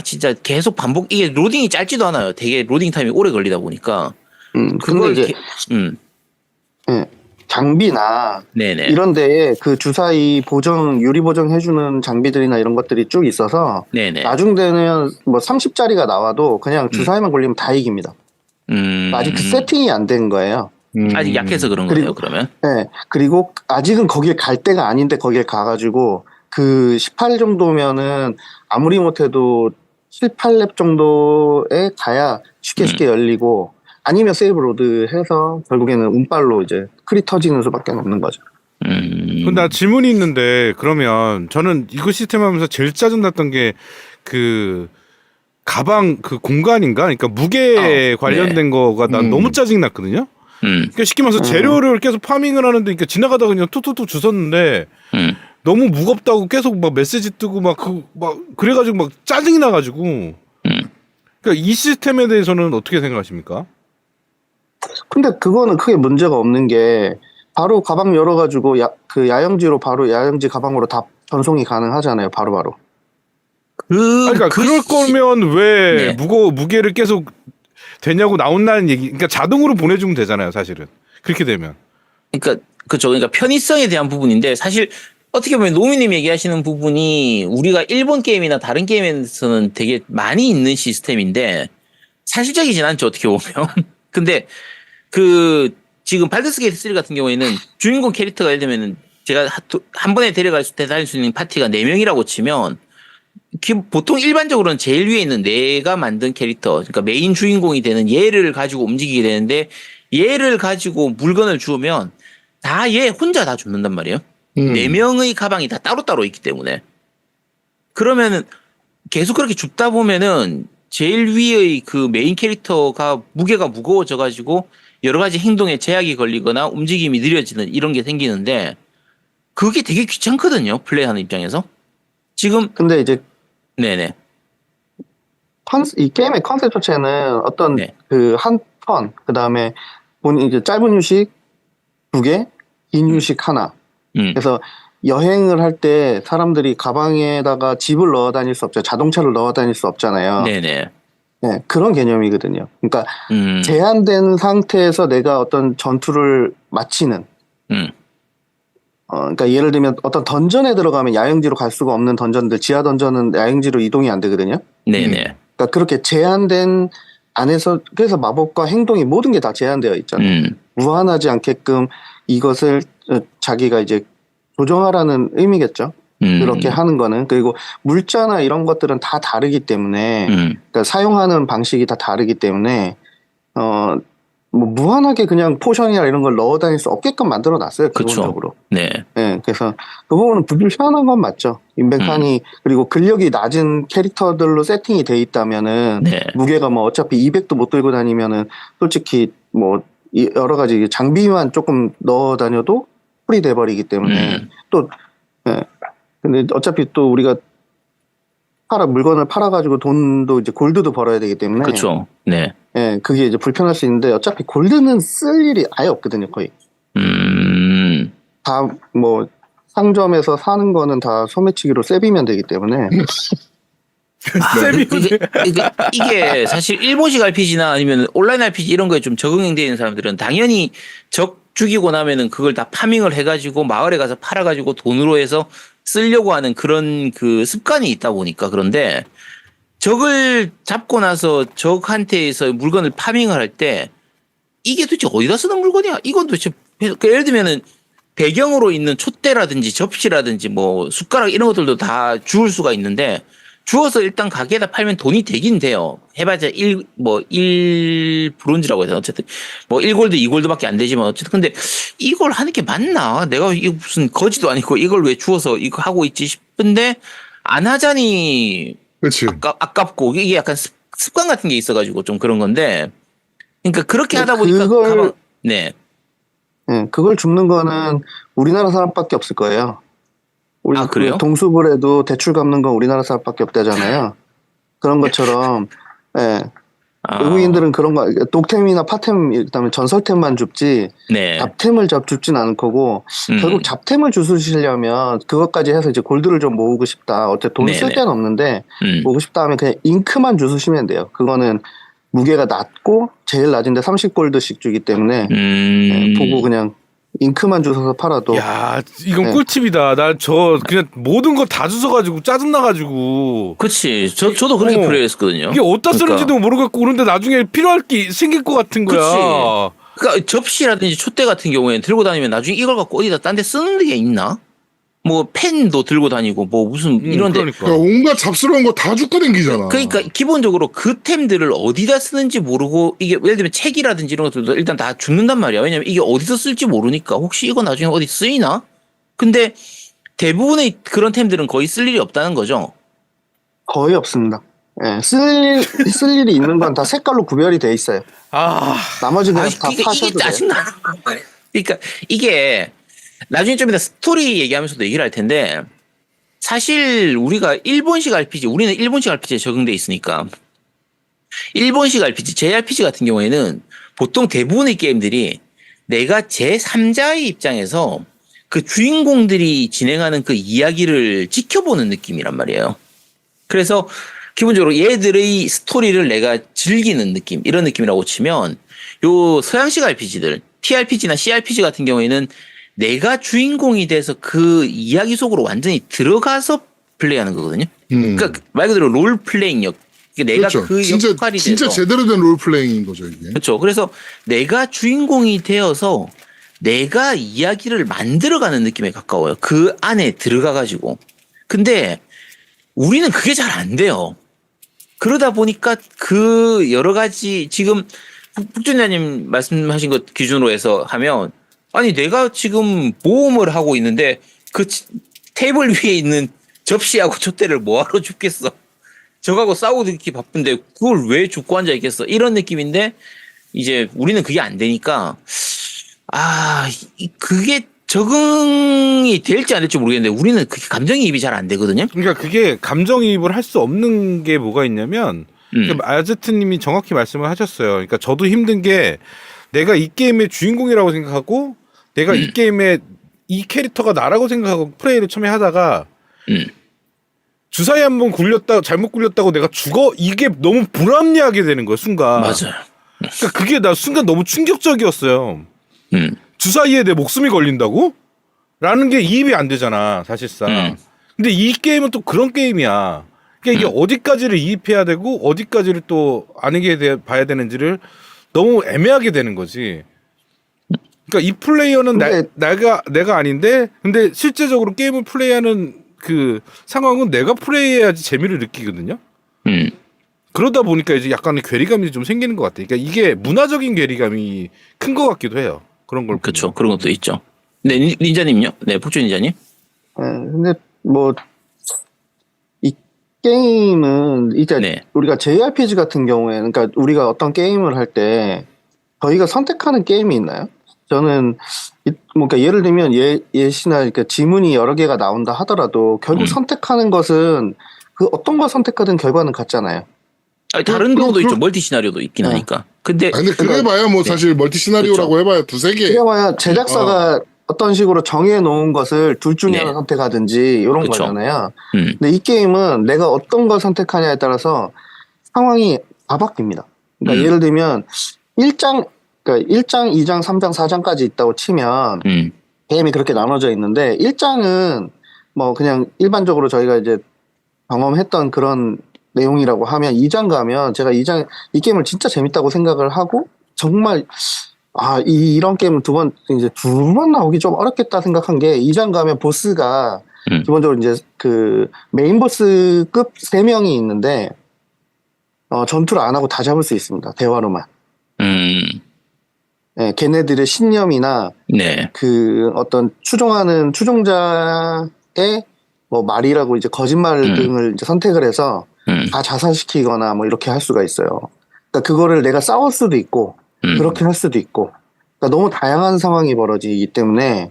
진짜 계속 이게 로딩이 짧지도 않아요. 되게 로딩 타임이 오래 걸리다 보니까 그걸 이제 장비나 이런 데에 그 주사위 유리 보정 해주는 장비들이나 이런 것들이 쭉 있어서 나중 되면 뭐 30짜리가 나와도 그냥 주사위만 걸리면 다 이깁니다. 아직 그 세팅이 안 된 거예요. 아직 약해서 그런 거예요, 그러면? 네. 그리고 아직은 거기에 갈 때가 아닌데 거기에 가가지고 그 18 정도면은 아무리 못해도 7, 8렙 정도에 가야 쉽게 열리고 아니면 세이브 로드 해서 결국에는 운빨로 이제 크리 터지는 수밖에 없는 거죠. 나 질문이 있는데 그러면 저는 이거 시스템 하면서 제일 짜증났던 게 그 가방 그 공간인가? 그러니까 무게 관련된 거가 난 너무 짜증났거든요. 그러니까 쉽게 말해서 재료를 계속 파밍을 하는데 그러니까 지나가다 그냥 툭툭툭 주웠는데 너무 무겁다고 계속 막 메시지 뜨고 막 그래가지고 막 짜증이 나가지고 그러니까 이 시스템에 대해서는 어떻게 생각하십니까? 근데 그거는 크게 문제가 없는 게 바로 가방 열어가지고 그 야영지로 바로 야영지 가방으로 다 전송이 가능하잖아요. 바로바로. 그러니까 그럴 거면 왜 무게를 계속 되냐고 나온다는 얘기. 그러니까 자동으로 보내주면 되잖아요, 사실은. 그렇게 되면. 그러니까 그렇죠. 그러니까 편의성에 대한 부분인데 사실 어떻게 보면 노미님 얘기하시는 부분이 우리가 일본 게임이나 다른 게임에서는 되게 많이 있는 시스템인데 사실적이진 않죠, 어떻게 보면. 근데 지금 발더스 게이트 3 같은 경우에는 주인공 캐릭터가 예를 들면은 제가 한 번에 데려다닐 수 있는 파티가 4명이라고 치면 보통 일반적으로는 제일 위에 있는 내가 만든 캐릭터, 그러니까 메인 주인공이 되는 얘를 가지고 움직이게 되는데 얘를 가지고 물건을 주우면 다 얘 혼자 다 줍는단 말이에요. 4명의 가방이 다 따로따로 있기 때문에. 그러면은 계속 그렇게 줍다 보면은 제일 위의 그 메인 캐릭터가 무게가 무거워져 가지고 여러 가지 행동에 제약이 걸리거나 움직임이 느려지는 이런 게 생기는데 그게 되게 귀찮거든요. 플레이하는 입장에서. 지금 근데 이제 네네. 이 게임의 컨셉 자체는 어떤 그 한 턴, 그 다음에 이제 짧은 휴식 2개, 긴 휴식 하나. 그래서 여행을 할 때 사람들이 가방에다가 집을 넣어 다닐 수 없죠. 자동차를 넣어 다닐 수 없잖아요. 네네. 네, 그런 개념이거든요. 그러니까 제한된 상태에서 내가 어떤 전투를 마치는. 그러니까 예를 들면 어떤 던전에 들어가면 야영지로 갈 수가 없는 던전들, 지하 던전은 야영지로 이동이 안 되거든요. 네네. 그러니까 그렇게 제한된 안에서 그래서 마법과 행동이 모든 게 다 제한되어 있잖아요. 무한하지 않게끔 이것을 자기가 이제 조정하라는 의미겠죠. 그렇게 하는 거는. 그리고 물자나 이런 것들은 다 다르기 때문에 그러니까 사용하는 방식이 다 다르기 때문에 뭐 무한하게 그냥 포션이나 이런 걸 넣어 다닐 수 없게끔 만들어 놨어요. 기본적으로. 네. 네. 그래서 그 부분은 불편한 건 맞죠. 인벤칸이 그리고 근력이 낮은 캐릭터들로 세팅이 돼 있다면은 무게가 뭐 어차피 200도 못 들고 다니면은 솔직히 뭐 여러 가지 장비만 조금 넣어 다녀도 풀이 돼 버리기 때문에 또 근데 어차피 또 우리가 물건을 팔아가지고 돈도 이제 골드도 벌어야 되기 때문에. 그렇죠. 네. 예, 그게 이제 불편할 수 있는데 어차피 골드는 쓸 일이 아예 없거든요, 거의. 다 뭐 상점에서 사는 거는 다 소매치기로 세비면 되기 때문에. 이게 사실 일본식 RPG나 아니면 온라인 RPG 이런 거에 좀 적응되어 있는 사람들은 당연히 죽이고 나면은 그걸 다 파밍을 해가지고 마을에 가서 팔아가지고 돈으로 해서 쓰려고 하는 그런 그 습관이 있다 보니까 그런데 적을 잡고 나서 적한테서 물건을 파밍을 할 때 이게 도대체 어디다 쓰는 물건이야? 이건 도대체 예를 들면은 배경으로 있는 촛대라든지 접시라든지 뭐 숟가락 이런 것들도 다 주울 수가 있는데 주워서 일단 가게에다 팔면 돈이 되긴 돼요. 해봤자 1 브론즈라고 해서 어쨌든 뭐 1골드, 2골드밖에 안 되지만 어쨌든 근데 이걸 하는 게 맞나? 내가 이거 무슨 거지도 아니고 이걸 왜 주워서 이거 하고 있지 싶은데 안 하자니 그렇지. 아깝고 이게 약간 습관 같은 게 있어가지고 좀 그런 건데 그러니까 그렇게 하다 근데 보니까 그걸- 네. 그걸 줍는 거는 우리나라 사람밖에 없을 거예요. 우리 아, 그래요? 동숲을 해도 대출 갚는 건 우리나라 사람밖에 없다잖아요. 그런 것처럼 예. 아, 외국인들은 그런 거 독템이나 파템 그다음에 전설템만 줍지 네. 잡템을 줍진 않을 거고 결국 잡템을 주시려면 그것까지 해서 이제 골드를 좀 모으고 싶다. 어차피 돈 쓸 네네. 데는 없는데 음. 모으고 싶다 하면 그냥 잉크만 주시면 돼요. 그거는 무게가 낮고 제일 낮은데 30골드씩 주기 때문에 예, 보고 그냥 잉크만 주셔서 팔아도 야, 이건 네. 꿀팁이다. 나 저 그냥 모든 거 다 주워가지고 짜증나가지고 그치. 저도 그렇게 어. 플레이했거든요. 이게 어디다 쓰는지도 모르겠고 그런데 나중에 필요할 게 생길 것 같은 거야. 그치. 그러니까 접시라든지 촛대 같은 경우에는 들고 다니면 나중에 이걸 갖고 어디다 딴 데 쓰는 게 있나? 뭐 펜도 들고 다니고 뭐 무슨 이런데 그러니까. 그러니까 온갖 잡스러운 거 다 죽고 댕기잖아. 그러니까 기본적으로 그 템들을 어디다 쓰는지 모르고 이게 예를 들면 책이라든지 이런 것들도 일단 다 죽는단 말이야. 왜냐면 이게 어디서 쓸지 모르니까 혹시 이거 나중에 어디 쓰이나? 근데 대부분의 그런 템들은 거의 쓸 일이 없다는 거죠. 거의 없습니다. 예, 쓸 일이 있는 건 다 색깔로 구별이 돼 있어요. 아, 나머지는 아니, 다 이게 파셔도 돼요. 짜증나는 거예요. 그러니까 이게 나중에 좀 이따 스토리 얘기하면서도 얘기를 할 텐데 사실 우리가 일본식 RPG, 우리는 일본식 RPG에 적응돼 있으니까 일본식 RPG, JRPG 같은 경우에는 보통 대부분의 게임들이 내가 제3자의 입장에서 그 주인공들이 진행하는 그 이야기를 지켜보는 느낌이란 말이에요. 그래서 기본적으로 얘들의 스토리를 내가 즐기는 느낌, 이런 느낌이라고 치면 요 서양식 RPG들, TRPG나 CRPG 같은 경우에는 내가 주인공이 돼서 그 이야기 속으로 완전히 들어가서 플레이하는 거거든요. 그러니까 말 그대로 롤플레잉력. 내가 그렇죠. 그 역할이 진짜 돼서. 제대로 된 롤플레잉인 거죠 이게. 그렇죠. 그래서 내가 주인공이 되어서 내가 이야기를 만들어가는 느낌에 가까워요. 그 안에 들어가가지고. 근데 우리는 그게 잘 안 돼요. 그러다 보니까 그 여러 가지 지금 북준자님 말씀하신 것 기준으로 해서 하면 아니 내가 지금 모험을 하고 있는데 그 테이블 위에 있는 접시하고 촛대를 뭐하러 줍겠어. 저하고 싸우기 바쁜데 그걸 왜 줍고 앉아 있겠어. 이런 느낌인데 이제 우리는 그게 안 되니까 그게 적응이 될지 안 될지 모르겠는데 우리는 그게 감정이입이 잘 안 되거든요. 그러니까 그게 감정이입을 할 수 없는 게 뭐가 있냐면 그러니까 아제트님이 정확히 말씀을 하셨어요. 그러니까 저도 힘든 게 내가 이 게임의 주인공이라고 생각하고 내가 이 게임의 이 캐릭터가 나라고 생각하고 플레이를 처음에 하다가 주사위 한번 잘못 굴렸다고 내가 죽어? 이게 너무 불합리하게 되는 거야 순간. 맞아요. 그러니까 그게 나 순간 너무 충격적이었어요. 주사위에 내 목숨이 걸린다고? 라는 게 이입이 안 되잖아 사실상. 근데 이 게임은 또 그런 게임이야. 그러니까 이게 어디까지를 이입해야 되고 어디까지를 또 아니게 봐야 되는지를 너무 애매하게 되는 거지. 그러니까 이 플레이어는 내가 아닌데 근데 실제적으로 게임을 플레이하는 그 상황은 내가 플레이해야지 재미를 느끼거든요. 그러다 보니까 이제 약간의 괴리감이 좀 생기는 것 같아. 그러니까 이게 문화적인 괴리감이 큰 것 같기도 해요. 그런 걸. 그렇죠. 그런 것도 있죠. 네, 닌자님요? 네, 폭주 닌자님? 근데 뭐 이 게임은 이제 네. 우리가 JRPG 같은 경우에는 그러니까 우리가 어떤 게임을 할 때 저희가 선택하는 게임이 있나요? 저는 그러니까 예를 들면 예시나 그러니까 지문이 여러 개가 나온다 하더라도 결국 선택하는 것은 그 어떤 걸 선택하든 결과는 같잖아요. 아니, 다른 경우도 있죠. 멀티 시나리오도 있긴 하니까. 근데 근데 그래봐야 뭐 사실 멀티 시나리오라고 해봐야 두세 개. 그래봐야 제작사가 어떤 식으로 정해놓은 것을 둘 중에 하나 선택하든지 이런 그쵸. 거잖아요. 근데 이 게임은 내가 어떤 걸 선택하냐에 따라서 상황이 다 바뀝니다. 그러니까 예를 들면 그러니까 1장, 2장, 3장, 4장까지 있다고 치면 게임이 그렇게 나눠져 있는데 1장은 뭐 그냥 일반적으로 저희가 이제 경험했던 그런 내용이라고 하면 2장 가면 제가 이 게임을 진짜 재밌다고 생각을 하고 정말 이런 게임은 두 번 나오기 좀 어렵겠다 생각한 게 2장 가면 보스가 기본적으로 이제 그 메인 보스급 3명이 있는데 전투를 안 하고 다 잡을 수 있습니다. 대화로만. 네, 걔네들의 신념이나 네. 그 어떤 추종하는 추종자의 뭐 말이라고 이제 거짓말 등을 이제 선택을 해서 다 자살시키거나 뭐 이렇게 할 수가 있어요. 그러니까 그거를 내가 싸울 수도 있고 그렇게 할 수도 있고 그러니까 너무 다양한 상황이 벌어지기 때문에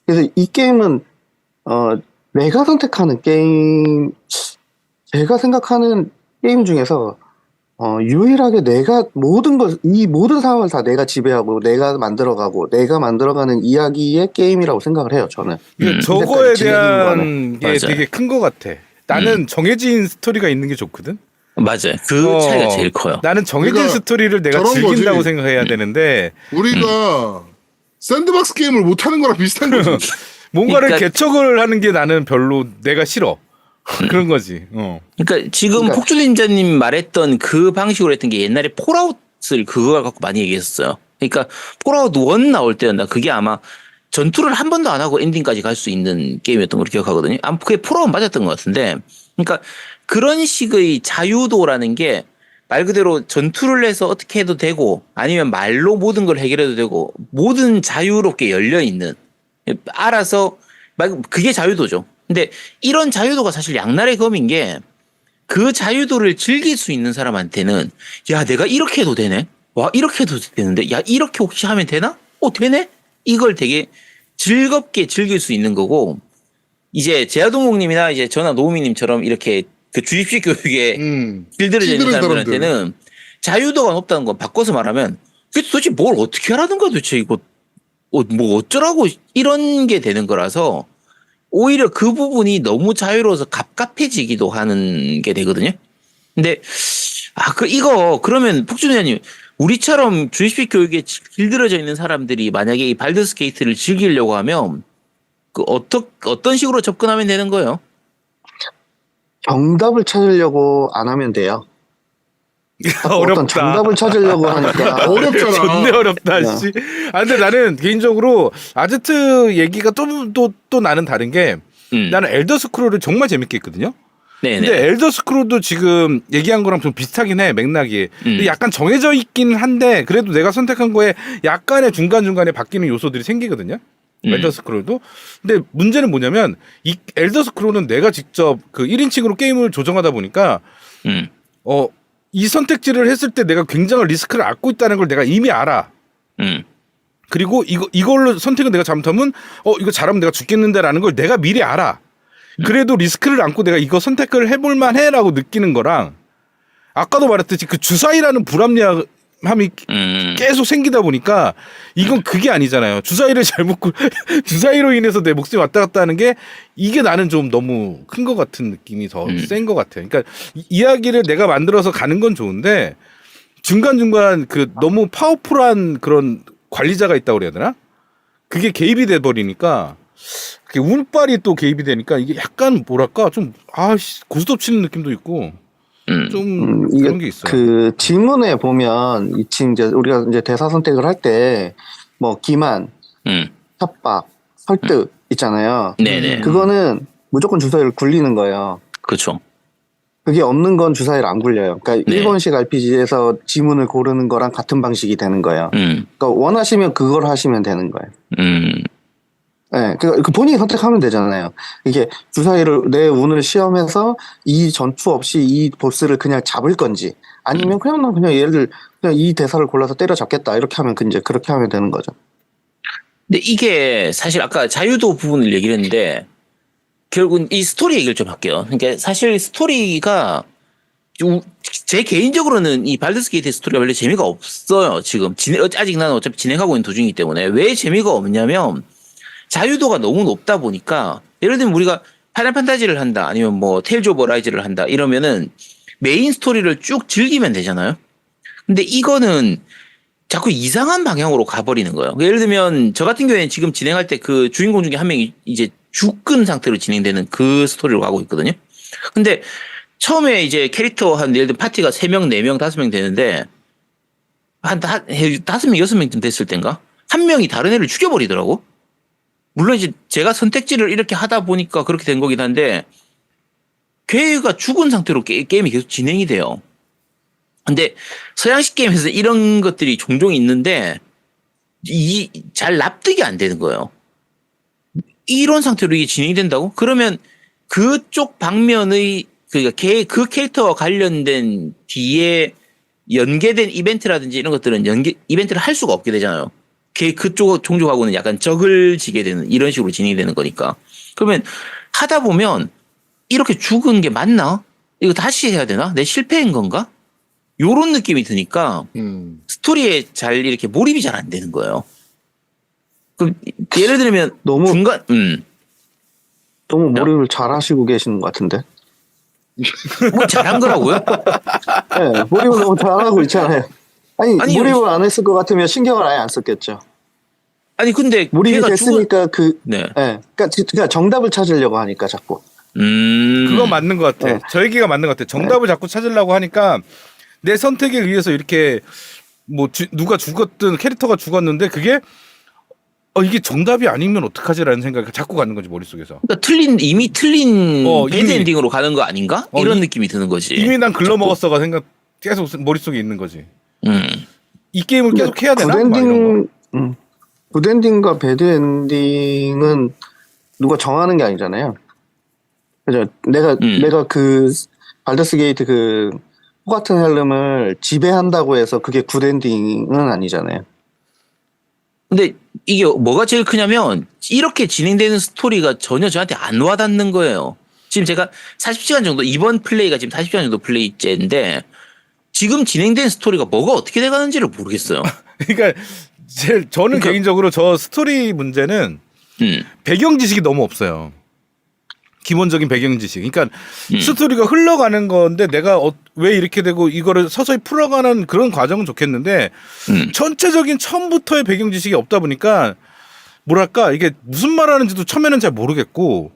그래서 이 게임은 내가 선택하는 게임 제가 생각하는 게임 중에서 유일하게 내가 이 모든 상황을 다 내가 지배하고 내가 만들어가고 내가 만들어가는 이야기의 게임이라고 생각을 해요. 저는 저거에 대한 게 맞아요. 되게 큰 것 같아. 나는 정해진 스토리가 있는 게 좋거든. 맞아요. 그 차이가 제일 커요. 나는 정해진 그러니까 스토리를 내가 저런 즐긴다고 거지. 생각해야 되는데 우리가 샌드박스 게임을 못하는 거랑 비슷한 거지. 뭔가를 그러니까- 개척을 하는 게 나는 별로 내가 싫어. 그런 거지. 그러니까 지금 폭주닌자님 말했던 그 방식으로 했던 게 옛날에 폴아웃을 그거 갖고 많이 얘기했었어요. 그러니까 폴아웃 1 나올 때였나 그게 아마 전투를 한 번도 안 하고 엔딩까지 갈 수 있는 게임이었던 걸 기억하거든요. 아마 그게 폴아웃 맞았던 것 같은데 그러니까 그런 식의 자유도라는 게 말 그대로 전투를 해서 어떻게 해도 되고 아니면 말로 모든 걸 해결해도 되고 모든 자유롭게 열려 있는 알아서 그게 자유도죠. 근데 이런 자유도가 사실 양날의 검인 게 그 자유도를 즐길 수 있는 사람한테는 야 내가 이렇게 해도 되네. 와 이렇게 해도 되는데 야 이렇게 혹시 하면 되나? 되네? 이걸 되게 즐겁게 즐길 수 있는 거고 이제 제아동목님이나 이제 저나 노우미님처럼 이렇게 그 주입식 교육에 길들여져 있는 사람들한테는 자유도가 높다는 건 바꿔서 말하면 도대체 뭘 어떻게 하라는 거야 도대체 이거 뭐 어쩌라고 이런 게 되는 거라서 오히려 그 부분이 너무 자유로워서 갑갑해지기도 하는 게 되거든요. 근데 이거 그러면 폭주님 우리처럼 주입식 교육에 길들여져 있는 사람들이 만약에 이 발더스 게이트를 즐기려고 하면 그 어떤 식으로 접근하면 되는 거예요? 정답을 찾으려고 안 하면 돼요. 어렵다. 어떤 정답을 찾으려고 하니까 어렵잖아. 존내 어렵다. 씨. 근데 나는 개인적으로 아제트 얘기가 또 나는 다른 게 나는 엘더 스크롤을 정말 재밌게 했거든요. 네네. 근데 엘더 스크롤도 지금 얘기한 거랑 좀 비슷하긴 해 맥락이. 근데 약간 정해져 있긴 한데 그래도 내가 선택한 거에 약간의 중간중간에 바뀌는 요소들이 생기거든요. 엘더 스크롤도. 근데 문제는 뭐냐면 이 엘더 스크롤은 내가 직접 그 1인칭으로 게임을 조정하다 보니까 이 선택지를 했을 때 내가 굉장한 리스크를 안고 있다는 걸 내가 이미 알아. 그리고 이걸로 선택을 내가 잘못하면 이거 잘하면 내가 죽겠는데라는 걸 내가 미리 알아. 그래도 리스크를 안고 내가 이거 선택을 해볼 만해라고 느끼는 거랑 아까도 말했듯이 그 주사위라는 불합리함이 계속 생기다 보니까 이건 그게 아니잖아요. 주사위를 잘못 주사위로 인해서 내 목숨이 왔다 갔다 하는 게 이게 나는 좀 너무 큰 것 같은 느낌이 더 센 것 같아. 그러니까 이야기를 내가 만들어서 가는 건 좋은데 중간중간 그 너무 파워풀한 그런 관리자가 있다고 그래야 되나? 그게 개입이 돼 버리니까 그게 운빨이 또 개입이 되니까 이게 약간 뭐랄까 좀 고스톱 치는 느낌도 있고 좀 그런 게 있어요. 그 지문에 보면 지금 이제 우리가 이제 대사 선택을 할 때 뭐 기만, 협박, 설득 있잖아요. 네네. 그거는 무조건 주사위를 굴리는 거예요. 그렇죠. 그게 없는 건 주사위를 안 굴려요. 그러니까 네. 일본식 RPG에서 지문을 고르는 거랑 같은 방식이 되는 거예요. 그러니까 원하시면 그걸 하시면 되는 거예요. 네, 그 본인이 선택하면 되잖아요. 이게 주사위를 내 운을 시험해서 이 전투 없이 이 보스를 그냥 잡을 건지 아니면 그냥 얘를 그냥 이 대사를 골라서 때려잡겠다 이렇게 하면 이제 그렇게 하면 되는 거죠. 근데 이게 사실 아까 자유도 부분을 얘기를 했는데 결국은 이 스토리 얘기를 좀 할게요. 그러니까 사실 스토리가 제 개인적으로는 이 발더스 게이트 스토리가 별로 재미가 없어요. 지금 아직 나는 어차피 진행하고 있는 도중이기 때문에 왜 재미가 없냐면 자유도가 너무 높다 보니까 예를 들면 우리가 파이널 판타지를 한다 아니면 뭐 테일즈 오브 어라이즈를 한다 이러면은 메인 스토리를 쭉 즐기면 되잖아요. 근데 이거는 자꾸 이상한 방향으로 가버리는 거예요. 그러니까 예를 들면 저 같은 경우에는 지금 진행할 때 그 주인공 중에 한 명이 이제 죽은 상태로 진행되는 그 스토리로 가고 있거든요. 근데 처음에 이제 캐릭터 한 예를 들면 파티가 3명, 4명, 5명 되는데 한 5명, 6명쯤 됐을 땐가? 한 명이 다른 애를 죽여버리더라고. 물론 이제 제가 선택지를 이렇게 하다 보니까 그렇게 된 거긴 한데 걔가 죽은 상태로 게임이 계속 진행이 돼요. 근데 서양식 게임에서 이런 것들이 종종 있는데 잘 납득이 안 되는 거예요. 이런 상태로 이게 진행이 된다고? 그러면 그쪽 방면의 그러니까 그 캐릭터와 관련된 뒤에 연계된 이벤트라든지 이런 것들은 이벤트를 할 수가 없게 되잖아요. 그쪽 종족하고는 약간 적을 지게 되는 이런 식으로 진행이 되는 거니까. 그러면 하다 보면 이렇게 죽은 게 맞나? 이거 다시 해야 되나? 내 실패한 건가? 요런 느낌이 드니까 스토리에 잘 이렇게 몰입이 잘 안 되는 거예요. 그럼 예를 들면 너무 중간 너무 몰입을 잘 하시고 계시는 것 같은데. 뭐 잘한 거라고요? 네, 몰입을 너무 잘하고 있잖아요. 아니 몰입을 안 했을 것 같으면 신경을 아예 안 썼겠죠. 아니 근데 몰입이 됐으니까 네. 그러니까 정답을 찾으려고 하니까 자꾸. 그건 맞는 것 같아. 네. 저 얘기가 맞는 것 같아. 정답을 자꾸 찾으려고 하니까 내 선택을 위해서 이렇게 뭐 누가 죽었든 캐릭터가 죽었는데 그게 이게 정답이 아니면 어떡하지라는 생각이 자꾸 가는 거지 머릿속에서. 그러니까 이미 틀린 배드 엔딩으로 가는 거 아닌가? 이런 느낌이 드는 거지. 이미 난 글러먹었어가 생각 계속 머릿속에 있는 거지. 이 게임을 계속 해야 되나? 굿엔딩과 배드 엔딩은 누가 정하는 게 아니잖아요. 그죠? 내가 그 발더스 게이트 그 포가튼 헬름을 지배한다고 해서 그게 굿엔딩은 아니잖아요. 근데 이게 뭐가 제일 크냐면 이렇게 진행되는 스토리가 전혀 저한테 안 와닿는 거예요. 지금 제가 40시간 정도 이번 플레이가 지금 40시간 정도 플레이째인데 지금 진행된 스토리가 뭐가 어떻게 돼가는지를 모르겠어요. 그러니까 저는 개인적으로 저 스토리 문제는 배경 지식이 너무 없어요. 기본적인 배경 지식. 그러니까 스토리가 흘러가는 건데 내가 왜 이렇게 되고 이거를 서서히 풀어가는 그런 과정은 좋겠는데 전체적인 처음부터의 배경 지식이 없다 보니까 뭐랄까 이게 무슨 말하는지도 처음에는 잘 모르겠고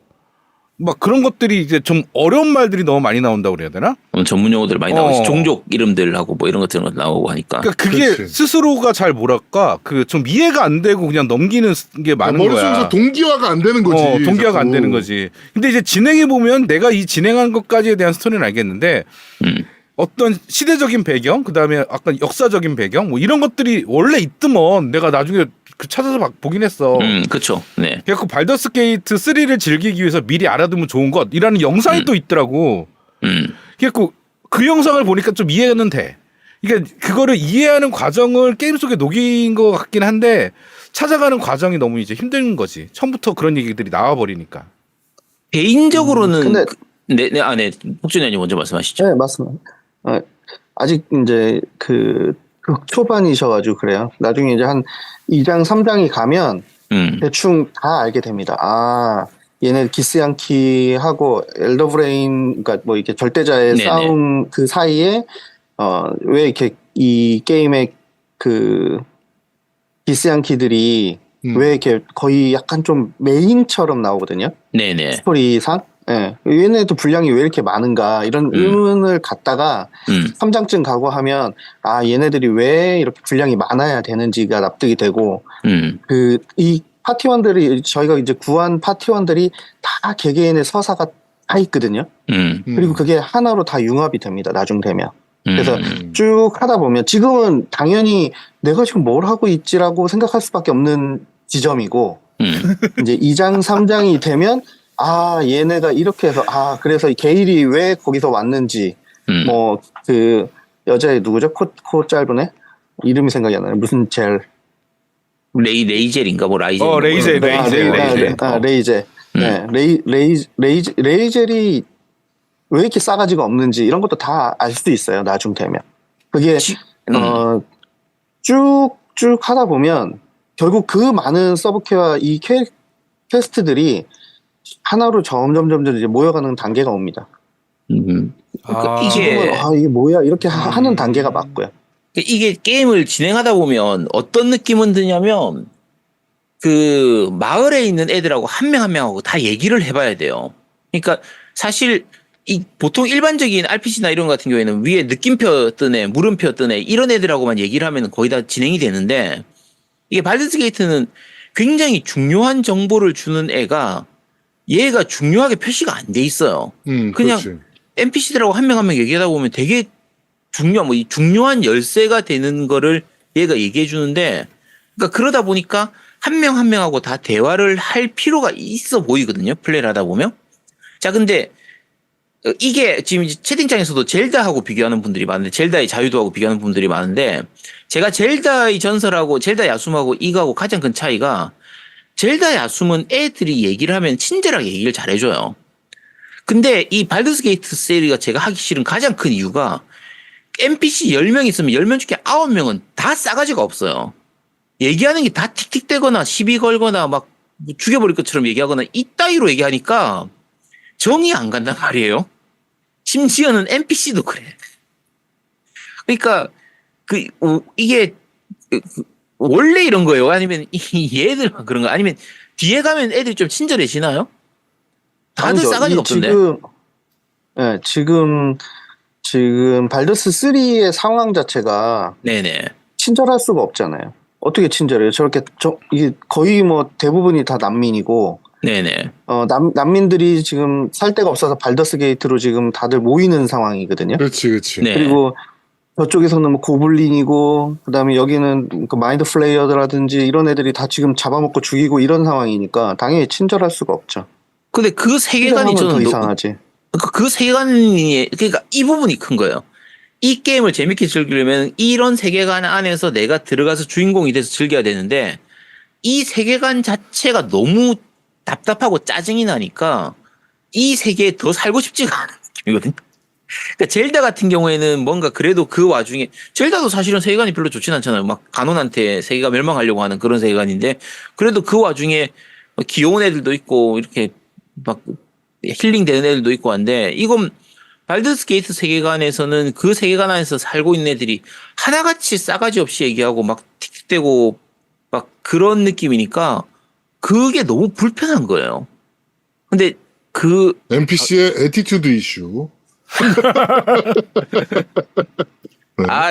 막 그런 것들이 이제 좀 어려운 말들이 너무 많이 나온다고 그래야 되나? 전문 용어들 많이 나오지. 종족 이름들하고 뭐 이런 것들 나오고 하니까. 그러니까 그게 그렇지. 스스로가 잘 뭐랄까 그 좀 이해가 안 되고 그냥 넘기는 게 많은 거야. 머릿속에서 동기화가 안 되는 거지. 동기화가 안 되는 거지. 근데 이제 진행해 보면 내가 이 진행한 것까지에 대한 스토리는 알겠는데 어떤 시대적인 배경, 그다음에 아까 역사적인 배경 뭐 이런 것들이 원래 있더만 내가 나중에 찾아서 보긴 했어. 그렇죠. 네. 그래서 발더스 게이트 3를 즐기기 위해서 미리 알아두면 좋은 것이라는 영상이 또 있더라고. 그래서 그 영상을 보니까 좀 이해는 돼. 그러니까 그거를 이해하는 과정을 게임 속에 녹인 것 같긴 한데 찾아가는 과정이 너무 이제 힘든 거지. 처음부터 그런 얘기들이 나와 버리니까. 개인적으로는 네. 복준이 형님 먼저 말씀하시죠. 네, 맞습니다. 아직 이제 그 초반이셔가지고 그래요. 나중에 이제 한 2장, 3장이 가면 대충 다 알게 됩니다. 아, 얘네 기스양키하고 엘더브레인, 그러니까 뭐 이렇게 절대자의 네네. 싸움 그 사이에 왜 이렇게 이 게임의 그 기스양키들이 왜 이렇게 거의 약간 좀 메인처럼 나오거든요. 네네. 스토리상. 예. 얘네도 분량이 왜 이렇게 많은가 이런 의문을 갖다가 3장쯤 가고 하면 아 얘네들이 왜 이렇게 분량이 많아야 되는지가 납득이 되고 이 파티원들이 저희가 이제 구한 파티원들이 다 개개인의 서사가 다 있거든요. 그리고 그게 하나로 다 융합이 됩니다. 나중 되면. 그래서 쭉 하다 보면 지금은 당연히 내가 지금 뭘 하고 있지라고 생각할 수밖에 없는 지점이고 이제 2장, 3장이 되면 아, 얘네가 이렇게 해서, 그래서 게일이 왜 거기서 왔는지, 뭐, 그, 여자애 누구죠? 코 짧은 애? 이름이 생각이 안 나요. 무슨 젤. 레이젤인가, 뭐, 라이젤. 레이젤. 레이젤. 네, 레이젤이 왜 이렇게 싸가지가 없는지, 이런 것도 다 알 수 있어요. 나중 되면. 그게, 쭉 하다 보면, 결국 그 많은 서브퀘와 이 퀘스트들이 하나로 점점 이제 모여가는 단계가 옵니다. 그러니까 이게 뭐야 이렇게 하는 단계가 맞고요. 이게 게임을 진행하다 보면 어떤 느낌은 드냐면 그 마을에 있는 애들하고 한 명 한 명하고 다 얘기를 해봐야 돼요. 그러니까 사실 이 보통 일반적인 RPG나 이런 거 같은 경우에는 위에 느낌표 뜬 애, 물음표 뜬 애 이런 애들하고만 얘기를 하면 거의 다 진행이 되는데 이게 발드스 게이트는 굉장히 중요한 정보를 주는 애가 얘가 중요하게 표시가 안 돼 있어요. 그냥 그렇지. NPC들하고 한 명 한 명 얘기하다 보면 되게 이 중요한 열쇠가 되는 거를 얘가 얘기해 주는데 그러니까 그러다 보니까 한 명 한 명하고 다 대화를 할 필요가 있어 보이거든요. 플레이를 하다 보면. 자, 근데 이게 지금 채팅창에서도 젤다하고 비교하는 분들이 많은데 젤다의 자유도하고 비교하는 분들이 많은데 제가 젤다의 전설하고 젤다 야숨하고 이거하고 가장 큰 차이가 젤다 야숨은 애들이 얘기를 하면 친절하게 얘기를 잘해줘요. 근데 이 발드스 게이트 세리가 제가 하기 싫은 가장 큰 이유가 NPC 10명 있으면 10명 중에 9명은 다 싸가지가 없어요. 얘기하는 게 다 틱틱대거나 시비 걸거나 막 죽여버릴 것처럼 얘기하거나 이따위로 얘기하니까 정이 안 간단 말이에요. 심지어는 NPC도 그래. 그러니까 이게 원래 이런 거예요? 아니면 얘들만 그런 거? 아니면 뒤에 가면 애들이 좀 친절해지나요? 다들 아니죠. 싸가지가 없던데. 지금 발더스 3의 상황 자체가 네네. 친절할 수가 없잖아요. 어떻게 친절해요? 저렇게 이게 거의 뭐 대부분이 다 난민이고, 네네. 난민들이 지금 살 데가 없어서 발더스 게이트로 지금 다들 모이는 상황이거든요. 그렇지. 네. 그리고 저쪽에서는 뭐 고블린이고, 그다음에 여기는 그 마인드 플레이어라든지 이런 애들이 다 지금 잡아먹고 죽이고 이런 상황이니까 당연히 친절할 수가 없죠. 근데 그 세계관이 더 저는 이상하지. 그 세계관이 그러니까 이 부분이 큰 거예요. 이 게임을 재밌게 즐기려면 이런 세계관 안에서 내가 들어가서 주인공이 돼서 즐겨야 되는데 이 세계관 자체가 너무 답답하고 짜증이 나니까 이 세계에 더 살고 싶지가 않은 느낌이거든요. 그러니까 젤다 같은 경우에는 뭔가 그래도 그 와중에 젤다도 사실은 세계관이 별로 좋진 않잖아요. 막 가논한테 세계가 멸망하려고 하는 그런 세계관인데 그래도 그 와중에 귀여운 애들도 있고 이렇게 막 힐링 되는 애들도 있고 한데 이건 발드스 게이트 세계관에서는 그 세계관 안에서 살고 있는 애들이 하나같이 싸가지 없이 얘기하고 막 틱틱대고 막 그런 느낌이니까 그게 너무 불편한 거예요. 근데 NPC의 애티튜드 이슈.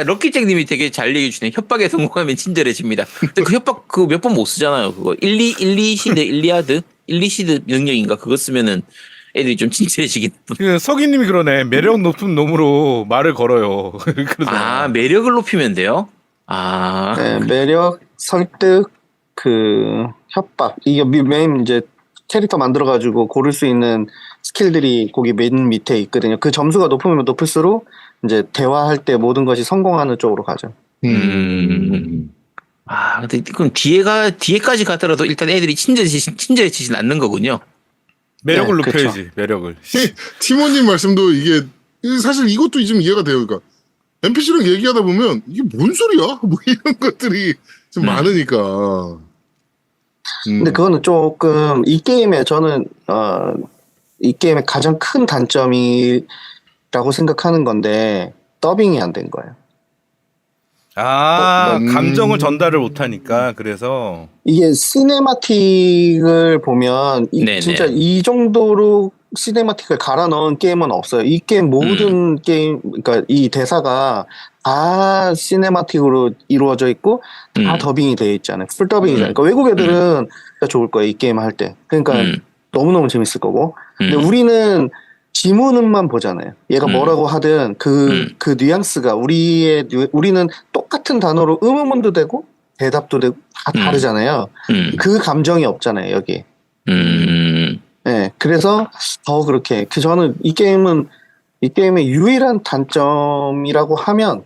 럭키잭님이 되게 잘 얘기해 주네. 협박에 성공하면 친절해집니다. 근데 그 협박 그거 몇 번 못 쓰잖아요. 그거 1,2시드 일리아드 1,2시드 능력인가 그거 쓰면은 애들이 좀 친절해지긴. 석이님이 그러네. 매력 높은 놈으로 말을 걸어요. 아, 매력을 높이면 돼요? 네, 매력, 설득, 협박. 이게 맨 이제 캐릭터 만들어가지고 고를 수 있는 스킬들이 거기 맨 밑에 있거든요. 그 점수가 높으면 높을수록 이제 대화할 때 모든 것이 성공하는 쪽으로 가죠. 근데 그럼 뒤에까지 가더라도 일단 애들이 친절해지진 않는 거군요. 매력을 네, 높여야지. 그쵸. 매력을. 티모님 말씀도 이게 사실 이것도 좀 이해가 돼요. 그러니까 NPC랑 얘기하다 보면 이게 뭔 소리야? 뭐 이런 것들이 좀 많으니까. 근데 그거는 조금 이 게임에 저는 이 게임의 가장 큰 단점이라고 생각하는 건데 더빙이 안 된 거예요. 감정을 전달을 못하니까 그래서 이게 시네마틱을 보면 네네. 진짜 이 정도로 시네마틱을 갈아 넣은 게임은 없어요. 이 게임 모든 게임, 그러니까 이 대사가 다 시네마틱으로 이루어져 있고 다 더빙이 되어 있잖아요. 풀 더빙이잖아요. 그러니까 외국 애들은 진짜 좋을 거예요. 이 게임 할 때. 그러니까 너무너무 재밌을 거고. 근데 우리는 지문만 보잖아요. 얘가 뭐라고 하든 그 뉘앙스가 우리는 똑같은 단어로 의문문도 되고 대답도 되고 다 다르잖아요. 그 감정이 없잖아요, 여기. 네, 그래서 더 그렇게 저는 이 게임의 유일한 단점이라고 하면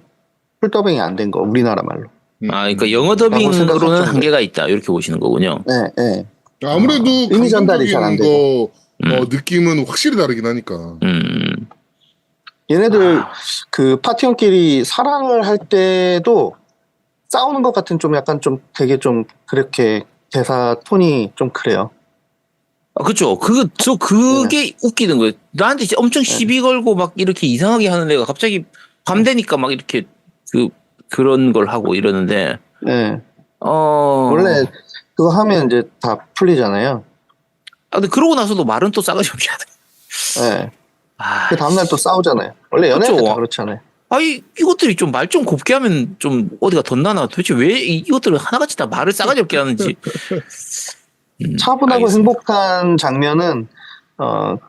풀더빙이 안 된 거, 우리나라 말로. 그러니까 영어 더빙으로는 한계가 있다 이렇게 보시는 거군요. 네. 아무래도 의미 전달이 잘안 감정적인 거 느낌은 확실히 다르긴 하니까. 얘네들 그 파티원끼리 사랑을 할 때도 싸우는 것 같은 좀 약간 좀 되게 좀 그렇게 대사 톤이 좀 그래요. 그쵸. 그게 웃기는 거예요. 나한테 진짜 엄청 시비 걸고 막 이렇게 이상하게 하는 애가 갑자기 밤 되니까 막 이렇게 그런 걸 하고 이러는데 네. 원래 그거 하면 이제 다 풀리잖아요. 근데 그러고 나서도 말은 또 싸가지 없게 하더라. 네. 그 다음날 또 싸우잖아요. 원래 연애할 때 다 그렇잖아요. 이것들이 좀 말 좀 곱게 하면 좀 어디가 덧나나. 도대체 왜 이것들을 하나같이 다 말을 싸가지 없게 하는지. 차분하고 알겠습니다. 행복한 장면은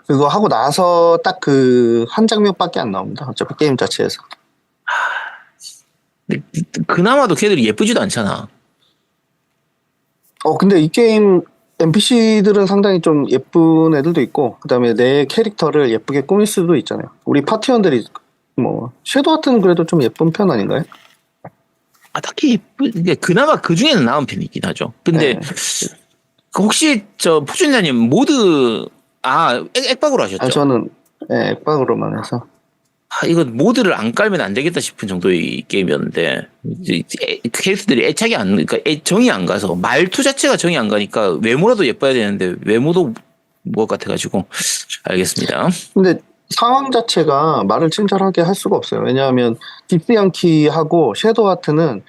그거 하고 나서 딱 그 한 장면밖에 안 나옵니다. 어차피 게임 자체에서. 근데 그나마도 걔들이 예쁘지도 않잖아. 근데 이 게임 NPC들은 상당히 좀 예쁜 애들도 있고, 그 다음에 내 캐릭터를 예쁘게 꾸밀 수도 있잖아요. 우리 파티원들이 섀도우 하트는 그래도 좀 예쁜 편 아닌가요? 딱히 예쁘, 그나마 그 중에는 나은 편이긴 하죠. 근데 네. 혹시 포춘자님 모드 액박으로 하셨죠? 저는 액박으로만 해서. 이거 모드를 안 깔면 안 되겠다 싶은 정도의 게임이었는데 캐릭터들이 애착이 그러니까 정이 안 가서 말투 자체가 정이 안 가니까 외모라도 예뻐야 되는데 외모도 뭐 같아가지고 알겠습니다. 근데 상황 자체가 말을 친절하게 할 수가 없어요. 왜냐하면 딥스양키하고 섀도우 하트는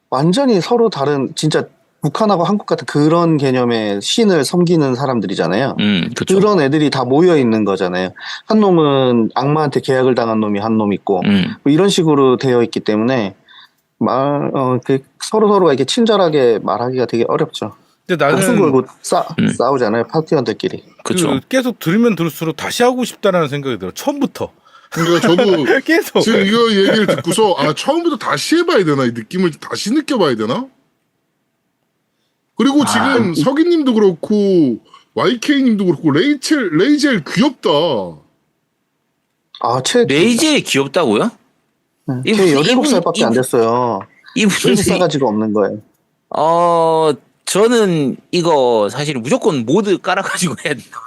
완전히 서로 다른 진짜 북한하고 한국 같은 그런 개념의 신을 섬기는 사람들이잖아요. 그쵸. 그런 애들이 다 모여 있는 거잖아요. 한 놈은 악마한테 계약을 당한 놈이 한 놈 있고 뭐 이런 식으로 되어 있기 때문에 서로가 이렇게 친절하게 말하기가 되게 어렵죠. 근데 나는 목숨 걸고 싸우잖아요. 파티원들끼리. 그쵸. 계속 들으면 들을수록 다시 하고 싶다라는 생각이 들어. 처음부터. 그러니까 저도 계속 지금 이거 얘기를 듣고서 처음부터 다시 해봐야 되나, 이 느낌을 다시 느껴봐야 되나? 그리고 지금 석이님도 그렇고 YK님도 그렇고 레이젤 귀엽다. 레이젤이 귀엽다고요? 걔 17살밖에 안 됐어요. 이분이 싸가지가 없는 거예요. 저는 이거 사실 무조건 모드 깔아가지고 해야 된다고.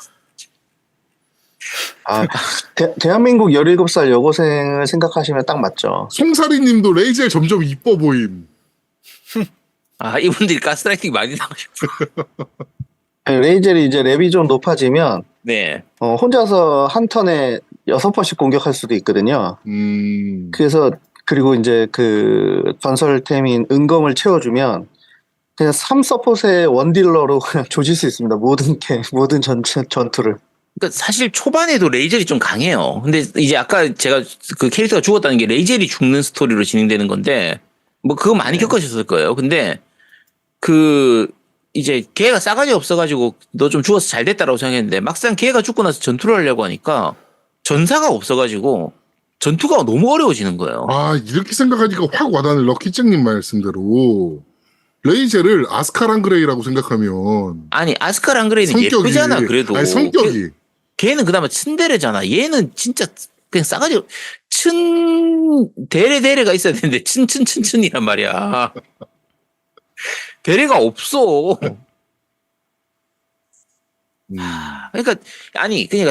대한민국 17살 여고생을 생각하시면 딱 맞죠. 송사리님도 레이젤 점점 이뻐 보임. 이분들이 가스라이팅 많이 당하셨어. 레이젤이 이제 랩이 좀 높아지면 네. 혼자서 한 턴에 6번씩 공격할 수도 있거든요. 그래서 그리고 이제 그 전설템인 은검을 채워주면 그냥 3서폿의 원딜러로 그냥 조질 수 있습니다. 모든 전투를. 그러니까 사실 초반에도 레이젤이 좀 강해요. 근데 이제 아까 제가 그 캐릭터가 죽었다는 게 레이젤이 죽는 스토리로 진행되는 건데 뭐 그거 많이 겪으셨을 거예요. 근데 이제 걔가 싸가지 없어가지고 너 좀 죽어서 잘 됐다라고 생각했는데 막상 걔가 죽고 나서 전투를 하려고 하니까 전사가 없어가지고 전투가 너무 어려워지는 거예요. 이렇게 생각하니까 확 와닿는 럭키잭님 말씀대로 레이젤을 아스카랑 그레이라고 생각하면 아스카랑 그레이는 예쁘잖아. 그래도 성격이 걔는 그나마 츤데레잖아. 얘는 진짜 그냥 싸가지 데레가 있어야 되는데 츤이란 말이야. 데레가 없어. 그러니까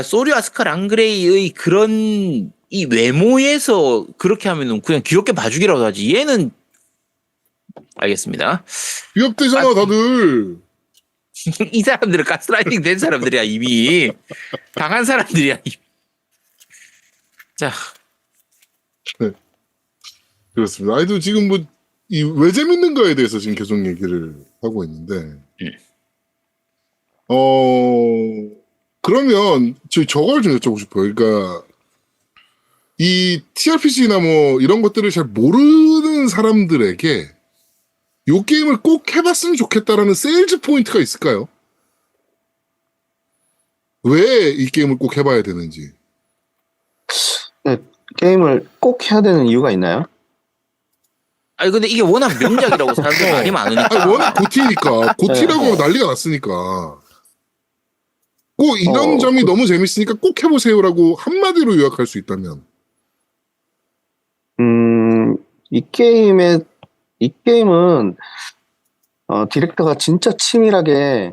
소류 아스카 랑그레이의 그런 이 외모에서 그렇게 하면은 그냥 귀엽게 봐주기라도 하지. 얘는 알겠습니다. 귀엽대잖아 다들. 이 사람들은 가스라이팅 된 사람들이야 이미. 당한 사람들이야. 자, 네. 그렇습니다. 아이도 지금 왜 재밌는 거에 대해서 지금 계속 얘기를 하고 있는데, 그러면 저걸 좀 여쭤보고 싶어요. 그러니까 이 TRPG나 뭐 이런 것들을 잘 모르는 사람들에게 이 게임을 꼭 해봤으면 좋겠다라는 세일즈 포인트가 있을까요? 왜 이 게임을 꼭 해봐야 되는지. 네, 게임을 꼭 해야 되는 이유가 있나요? 근데 이게 워낙 명작이라고 사람들이 말이 많으니까. 워낙 고티니까. 고티라고 난리가 났으니까. 꼭 이런 점이 너무 재밌으니까 꼭 해보세요라고 한마디로 요약할 수 있다면. 이 게임은 디렉터가 진짜 치밀하게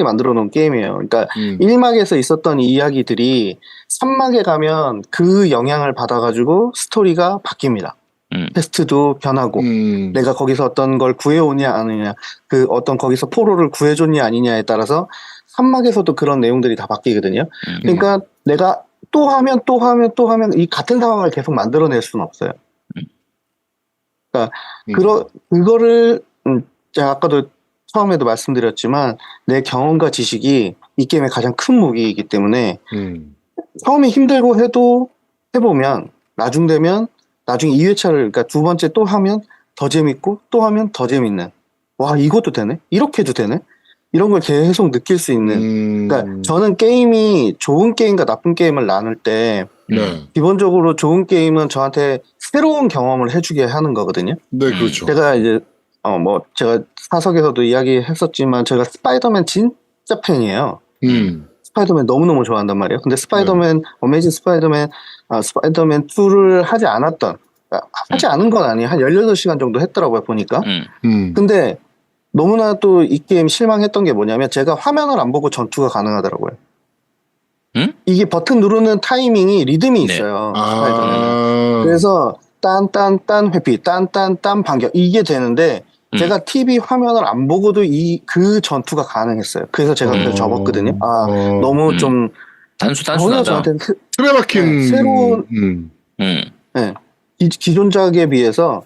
만들어 놓은 게임이에요. 그러니까 1막에서 있었던 이야기들이 3막에 가면 그 영향을 받아가지고 스토리가 바뀝니다. 퀘스트도 변하고 내가 거기서 어떤 걸 구해오냐 아니냐 거기서 포로를 구해줬냐 아니냐에 따라서 3막에서도 그런 내용들이 다 바뀌거든요. 그러니까 내가 또 하면 이 같은 상황을 계속 만들어낼 수는 없어요. 그러니까 그거를 제가 아까도 처음에도 말씀드렸지만 내 경험과 지식이 이 게임의 가장 큰 무기이기 때문에 처음에 힘들고 해도 해보면 나중에 2회차를 그러니까 두 번째 또 하면 더 재밌고 또 하면 더 재밌는 와 이것도 되네? 이렇게 해도 되네? 이런 걸 계속 느낄 수 있는 그러니까 저는 게임이 좋은 게임과 나쁜 게임을 나눌 때 기본적으로 좋은 게임은 저한테 새로운 경험을 해주게 하는 거거든요. 네, 그렇죠. 제가 이제 제가 사석에서도 이야기했었지만 제가 스파이더맨 진짜 팬이에요. 스파이더맨 너무너무 좋아한단 말이에요. 근데 어메이징 스파이더맨 2를 하지 않은 건 아니에요. 한 18시간 정도 했더라고요, 보니까. 근데 너무나 또 이 게임 실망했던 게 뭐냐면 제가 화면을 안 보고 전투가 가능하더라고요. 이게 버튼 누르는 타이밍이 리듬이 있어요. 스파이더맨은. 그래서 딴딴딴 회피, 딴딴딴 반격 이게 되는데 제가 TV 화면을 안 보고도 그 전투가 가능했어요. 그래서 제가 그걸 접었거든요. 너무 좀 단순하다. 저한테 틀에 박힌 새로운 네, 기존작에 비해서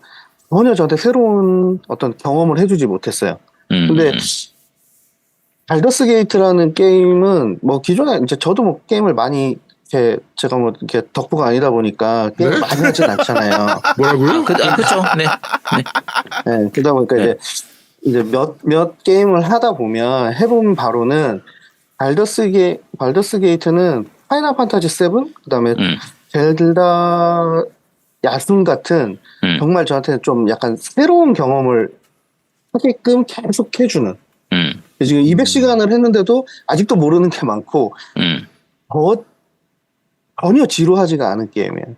전혀 저한테 새로운 어떤 경험을 해주지 못했어요. 근데 발더스 게이트라는 게임은 뭐 기존에 이제 저도 뭐 게임을 많이 제가 뭐 이렇게 덕후가 아니다 보니까 게임을 많이 하진 않잖아요. 뭐라고요? 그렇죠. 네. 네, 그러다 보니까 이제 몇 게임을 하다 보면 해본 바로는 발더스 게이트는 파이널 판타지 7 그다음에 젤다 야숨 같은 정말 저한테는 좀 약간 새로운 경험을 하게끔 계속 해주는 지금 200시간을 했는데도 아직도 모르는 게 많고 전혀 지루하지가 않은 게임이에요.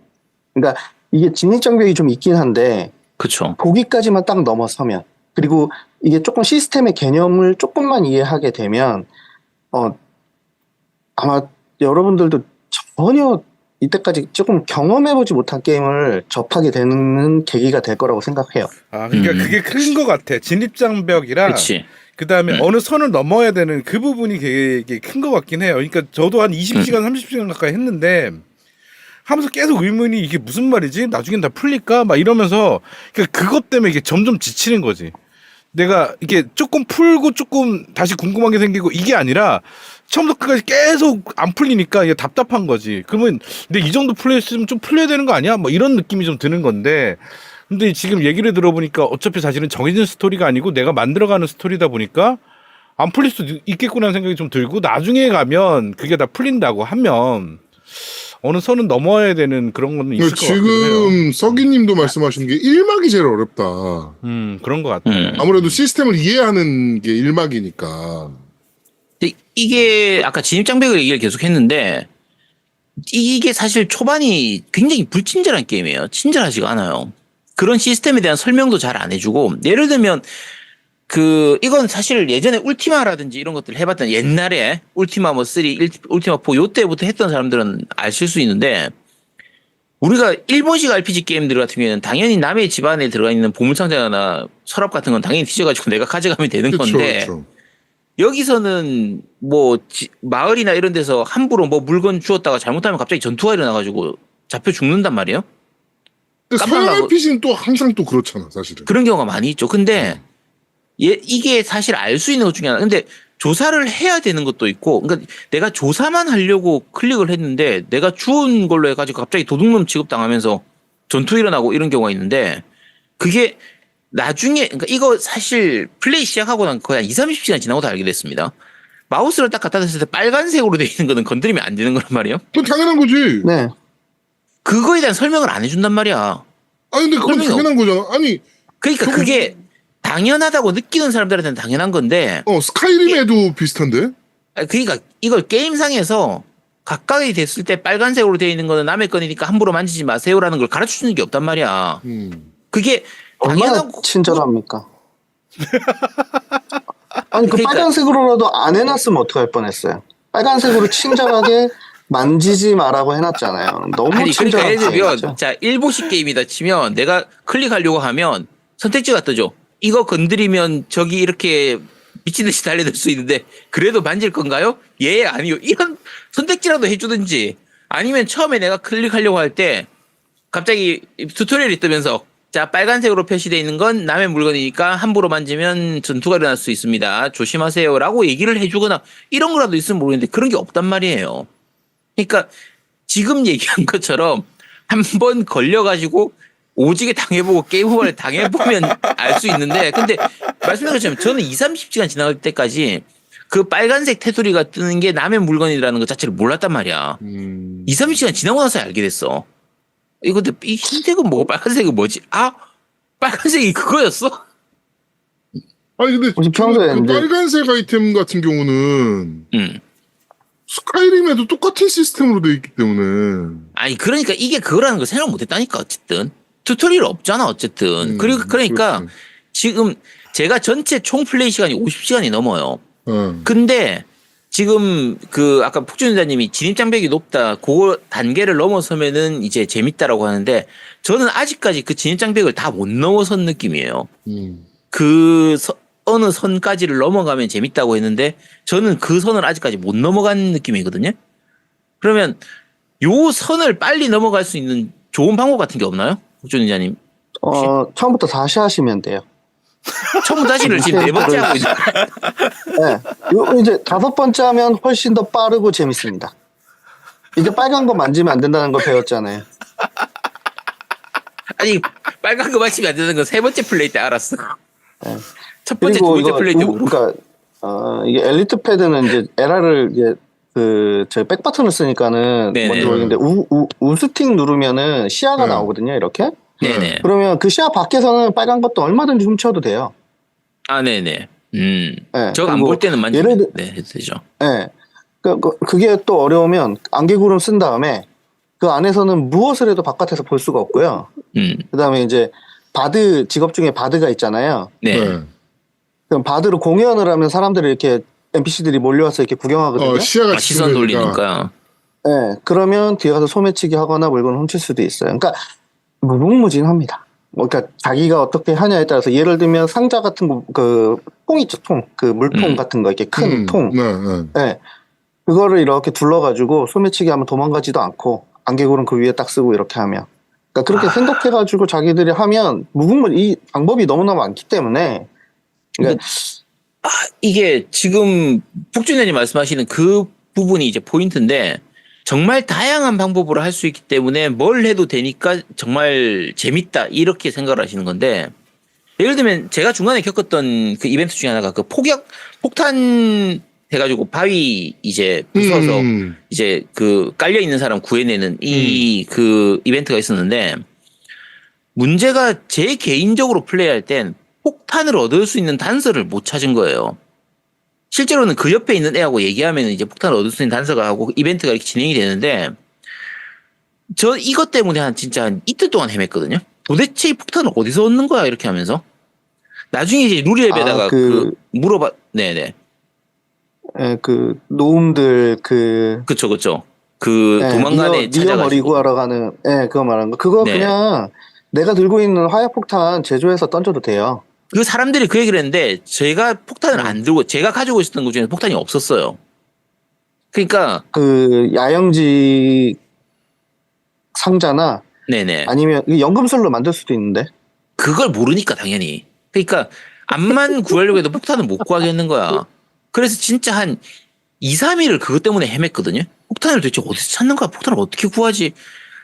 그러니까 이게 진입장벽이 좀 있긴 한데 그렇죠. 거기까지만 딱 넘어서면 그리고 이게 조금 시스템의 개념을 조금만 이해하게 되면 아마 여러분들도 전혀 이때까지 조금 경험해보지 못한 게임을 접하게 되는 계기가 될 거라고 생각해요. 그러니까 그게 큰 것 같아. 진입장벽이랑 그다음에 어느 선을 넘어야 되는 그 부분이 되게 큰 것 같긴 해요. 그러니까 저도 한 20시간, 30시간 가까이 했는데 하면서 계속 의문이 이게 무슨 말이지? 나중엔 다 풀릴까? 막 이러면서 그러니까 그것 때문에 이게 점점 지치는 거지. 내가 이게 조금 풀고 조금 다시 궁금한 게 생기고 이게 아니라 처음부터 끝까지 계속 안 풀리니까 이게 답답한 거지. 그러면 근데 이 정도 풀렸으면 좀 풀려야 되는 거 아니야? 뭐 이런 느낌이 좀 드는 건데 근데 지금 얘기를 들어보니까 어차피 사실은 정해진 스토리가 아니고 내가 만들어가는 스토리다 보니까 안 풀릴 수도 있겠구나 생각이 좀 들고 나중에 가면 그게 다 풀린다고 하면 어느 선은 넘어야 되는 그런 거는 있을 것 같아요. 지금 서기님도 말씀하시는 게 1막이 제일 어렵다. 그런 것 같아요. 아무래도 시스템을 이해하는 게 1막이니까. 이게 아까 진입장벽을 얘기를 계속 했는데 이게 사실 초반이 굉장히 불친절한 게임이에요. 친절하지가 않아요. 그런 시스템에 대한 설명도 잘 안 해주고 예를 들면 이건 사실 예전에 울티마라든지 이런 것들 해봤던 옛날에 울티마 3, 울티마 4 요때부터 했던 사람들은 아실 수 있는데 우리가 일본식 RPG 게임들 같은 경우에는 당연히 남의 집안에 들어가 있는 보물상자나 서랍 같은 건 당연히 뒤져가지고 내가 가져가면 되는 건데 그렇죠. 여기서는 뭐 마을이나 이런 데서 함부로 뭐 물건 주웠다가 잘못하면 갑자기 전투가 일어나가지고 잡혀 죽는단 말이에요. 서양 RPG는 또 항상 또 그렇잖아, 사실은. 그런 경우가 많이 있죠. 근데 이게 사실 알 수 있는 것 중에 하나. 근데 조사를 해야 되는 것도 있고, 그러니까 내가 조사만 하려고 클릭을 했는데 내가 주운 걸로 해가지고 갑자기 도둑놈 취급당하면서 전투 일어나고 이런 경우가 있는데 그게 나중에, 그러니까 이거 사실 플레이 시작하고 난 거의 한 20-30시간 지나고 다 알게 됐습니다. 마우스를 딱 갖다 댔을 때 빨간색으로 되어 있는 거는 건드리면 안 되는 거란 말이에요. 그건 당연한 거지. 네. 그거에 대한 설명을 안 해준단 말이야. 아니, 근데 그건 당연한 거잖아. 아니. 그러니까 그게 당연하다고 느끼는 사람들한테는 당연한 건데. 스카이림에도 비슷한데? 그러니까 이걸 게임상에서 가까이 됐을 때 빨간색으로 되어 있는 거는 남의 거니까 함부로 만지지 마세요라는 걸 가르쳐 주는 게 없단 말이야. 그게 얼마나 당연하고 친절합니까? 아니 그러니까, 빨간색으로라도 안 해놨으면 어떡할 뻔했어요. 빨간색으로 친절하게 만지지 마라고 해놨잖아요. 너무 아니 그러니까 예를 친절하게. 들면 자 일본식 게임이다 치면 내가 클릭하려고 하면 선택지가 뜨죠. 이거 건드리면 저기 이렇게 미친 듯이 달려들 수 있는데 그래도 만질 건가요? 예, 아니요. 이런 선택지라도 해주든지 아니면 처음에 내가 클릭하려고 할 때 갑자기 튜토리얼이 뜨면서 자, 빨간색으로 표시되어 있는 건 남의 물건이니까 함부로 만지면 전투가 일어날 수 있습니다. 조심하세요. 라고 얘기를 해주거나 이런 거라도 있으면 모르겠는데 그런 게 없단 말이에요. 그러니까 지금 얘기한 것처럼 한번 걸려가지고 오지게 당해보고 게임 오버를 당해보면 알 수 있는데 근데 말씀드린 것처럼 저는 20-30시간 지나갈 때까지 그 빨간색 테두리가 뜨는 게 남의 물건이라는 것 자체를 몰랐단 말이야. 20-30시간 지나고 나서 알게 됐어. 이거 근데 이 흰색은 뭐고 빨간색은 뭐지? 아, 빨간색이 그거였어? 아니 근데 혹시 평소에 그 이제- 빨간색 아이템 같은 경우는 스카이림에도 똑같은 시스템으로 돼 있기 때문에. 아니 그러니까 이게 그거라는 걸 생각 못했다니까 어쨌든 튜토리얼 없잖아 어쨌든. 그러니까 그렇지. 지금 제가 전체 총 플레이 시간이 50시간이 넘어요. 어. 근데 지금 그 아까 폭준자님이 진입장벽이 높다 그 단계를 넘어서면은 이제 재밌다라고 하는데 저는 아직까지 그 진입장벽을 다 못 넘어선 느낌이에요. 그 어느 선까지를 넘어가면 재밌다고 했는데 저는 그 선을 아직까지 못 넘어간 느낌이거든요. 그러면 요 선을 빨리 넘어갈 수 있는 좋은 방법 같은 게 없나요? 폭준자님. 처음부터 다시 하시면 돼요. 처음부터 다시를 지금 4번째 하고 있어요. 네. 요 이제 5번째 하면 훨씬 더 빠르고 재밌습니다. 이제 빨간 거 만지면 안 된다는 걸 배웠잖아요. 아니 빨간 거 맞히면 안 되는 건 3번째 플레이 때 알았어. 네. 첫 번째, 두 그리고 번째 이거 플레이 때 모르고. 그러니까 이게 엘리트 패드는 이제 에라를 이제 저 백버튼을 쓰니까는 네네. 뭔지 모르겠는데 우스틱 누르면은 시야가 네. 나오거든요. 이렇게. 네네. 그러면 그 시야 밖에서는 빨간 것도 얼마든지 훔쳐도 돼요. 아 네네. 네. 저거 안 그리고 볼 때는 예를 만지면 들- 네, 해도 되죠. 네. 그게 또 어려우면 안개구름 쓴 다음에 그 안에서는 무엇을 해도 바깥에서 볼 수가 없고요. 그 다음에 이제 바드, 직업 중에 바드가 있잖아요. 네. 네. 그럼 바드로 공연을 하면 사람들이 이렇게 NPC들이 몰려와서 이렇게 구경하거든요. 시야가 아, 시선 집중되니까. 돌리니까. 네. 그러면 뒤에 가서 소매치기 하거나 물건을 훔칠 수도 있어요. 그러니까 무궁무진합니다. 그러니까 자기가 어떻게 하냐에 따라서 예를 들면 상자 같은 거, 그 통 있죠, 통. 그 물통 같은 거, 이렇게 큰 통. 네, 네. 네. 그거를 이렇게 둘러가지고 소매치기 하면 도망가지도 않고 안개구름 그 위에 딱 쓰고 이렇게 하면. 그러니까 그렇게 생각해가지고 자기들이 하면 이 방법이 너무나 많기 때문에. 그러니까 이게 지금 폭준현이 말씀하시는 그 부분이 이제 포인트인데 정말 다양한 방법으로 할 수 있기 때문에 뭘 해도 되니까 정말 재밌다 이렇게 생각을 하시는 건데 예를 들면 제가 중간에 겪었던 그 이벤트 중에 하나가 그 폭탄 해가지고 바위 이제 부숴서 이제 그 깔려 있는 사람 구해내는 이 그 이벤트가 있었는데 문제가 제 개인적으로 플레이할 땐 폭탄을 얻을 수 있는 단서를 못 찾은 거예요. 실제로는 그 옆에 있는 애하고 얘기하면 이제 폭탄을 얻을 수 있는 단서가 하고 이벤트가 이렇게 진행이 되는데 저 이것 때문에 진짜 한 이틀 동안 헤맸거든요. 도대체 이 폭탄을 어디서 얻는 거야 이렇게 하면서 나중에 이제 루리앱에다가 물어봐. 네네. 그 노움들 그쵸. 그 도망간에 니어 버리고 하러 가는 그거 말하는 거. 그거 네. 그냥 내가 들고 있는 화약폭탄 제조해서 던져도 돼요. 그 사람들이 그 얘기를 했는데 제가 폭탄을 안 들고 제가 가지고 있었던 것 중에 폭탄이 없었어요. 그러니까 그 야영지 상자나 네네. 아니면 연금술로 만들 수도 있는데. 그걸 모르니까 당연히. 그러니까 암만 구하려고 해도 폭탄을 못 구하겠는 거야. 그래서 진짜 한 2-3일을 그것 때문에 헤맸거든요. 폭탄을 도대체 어디서 찾는 거야? 폭탄을 어떻게 구하지?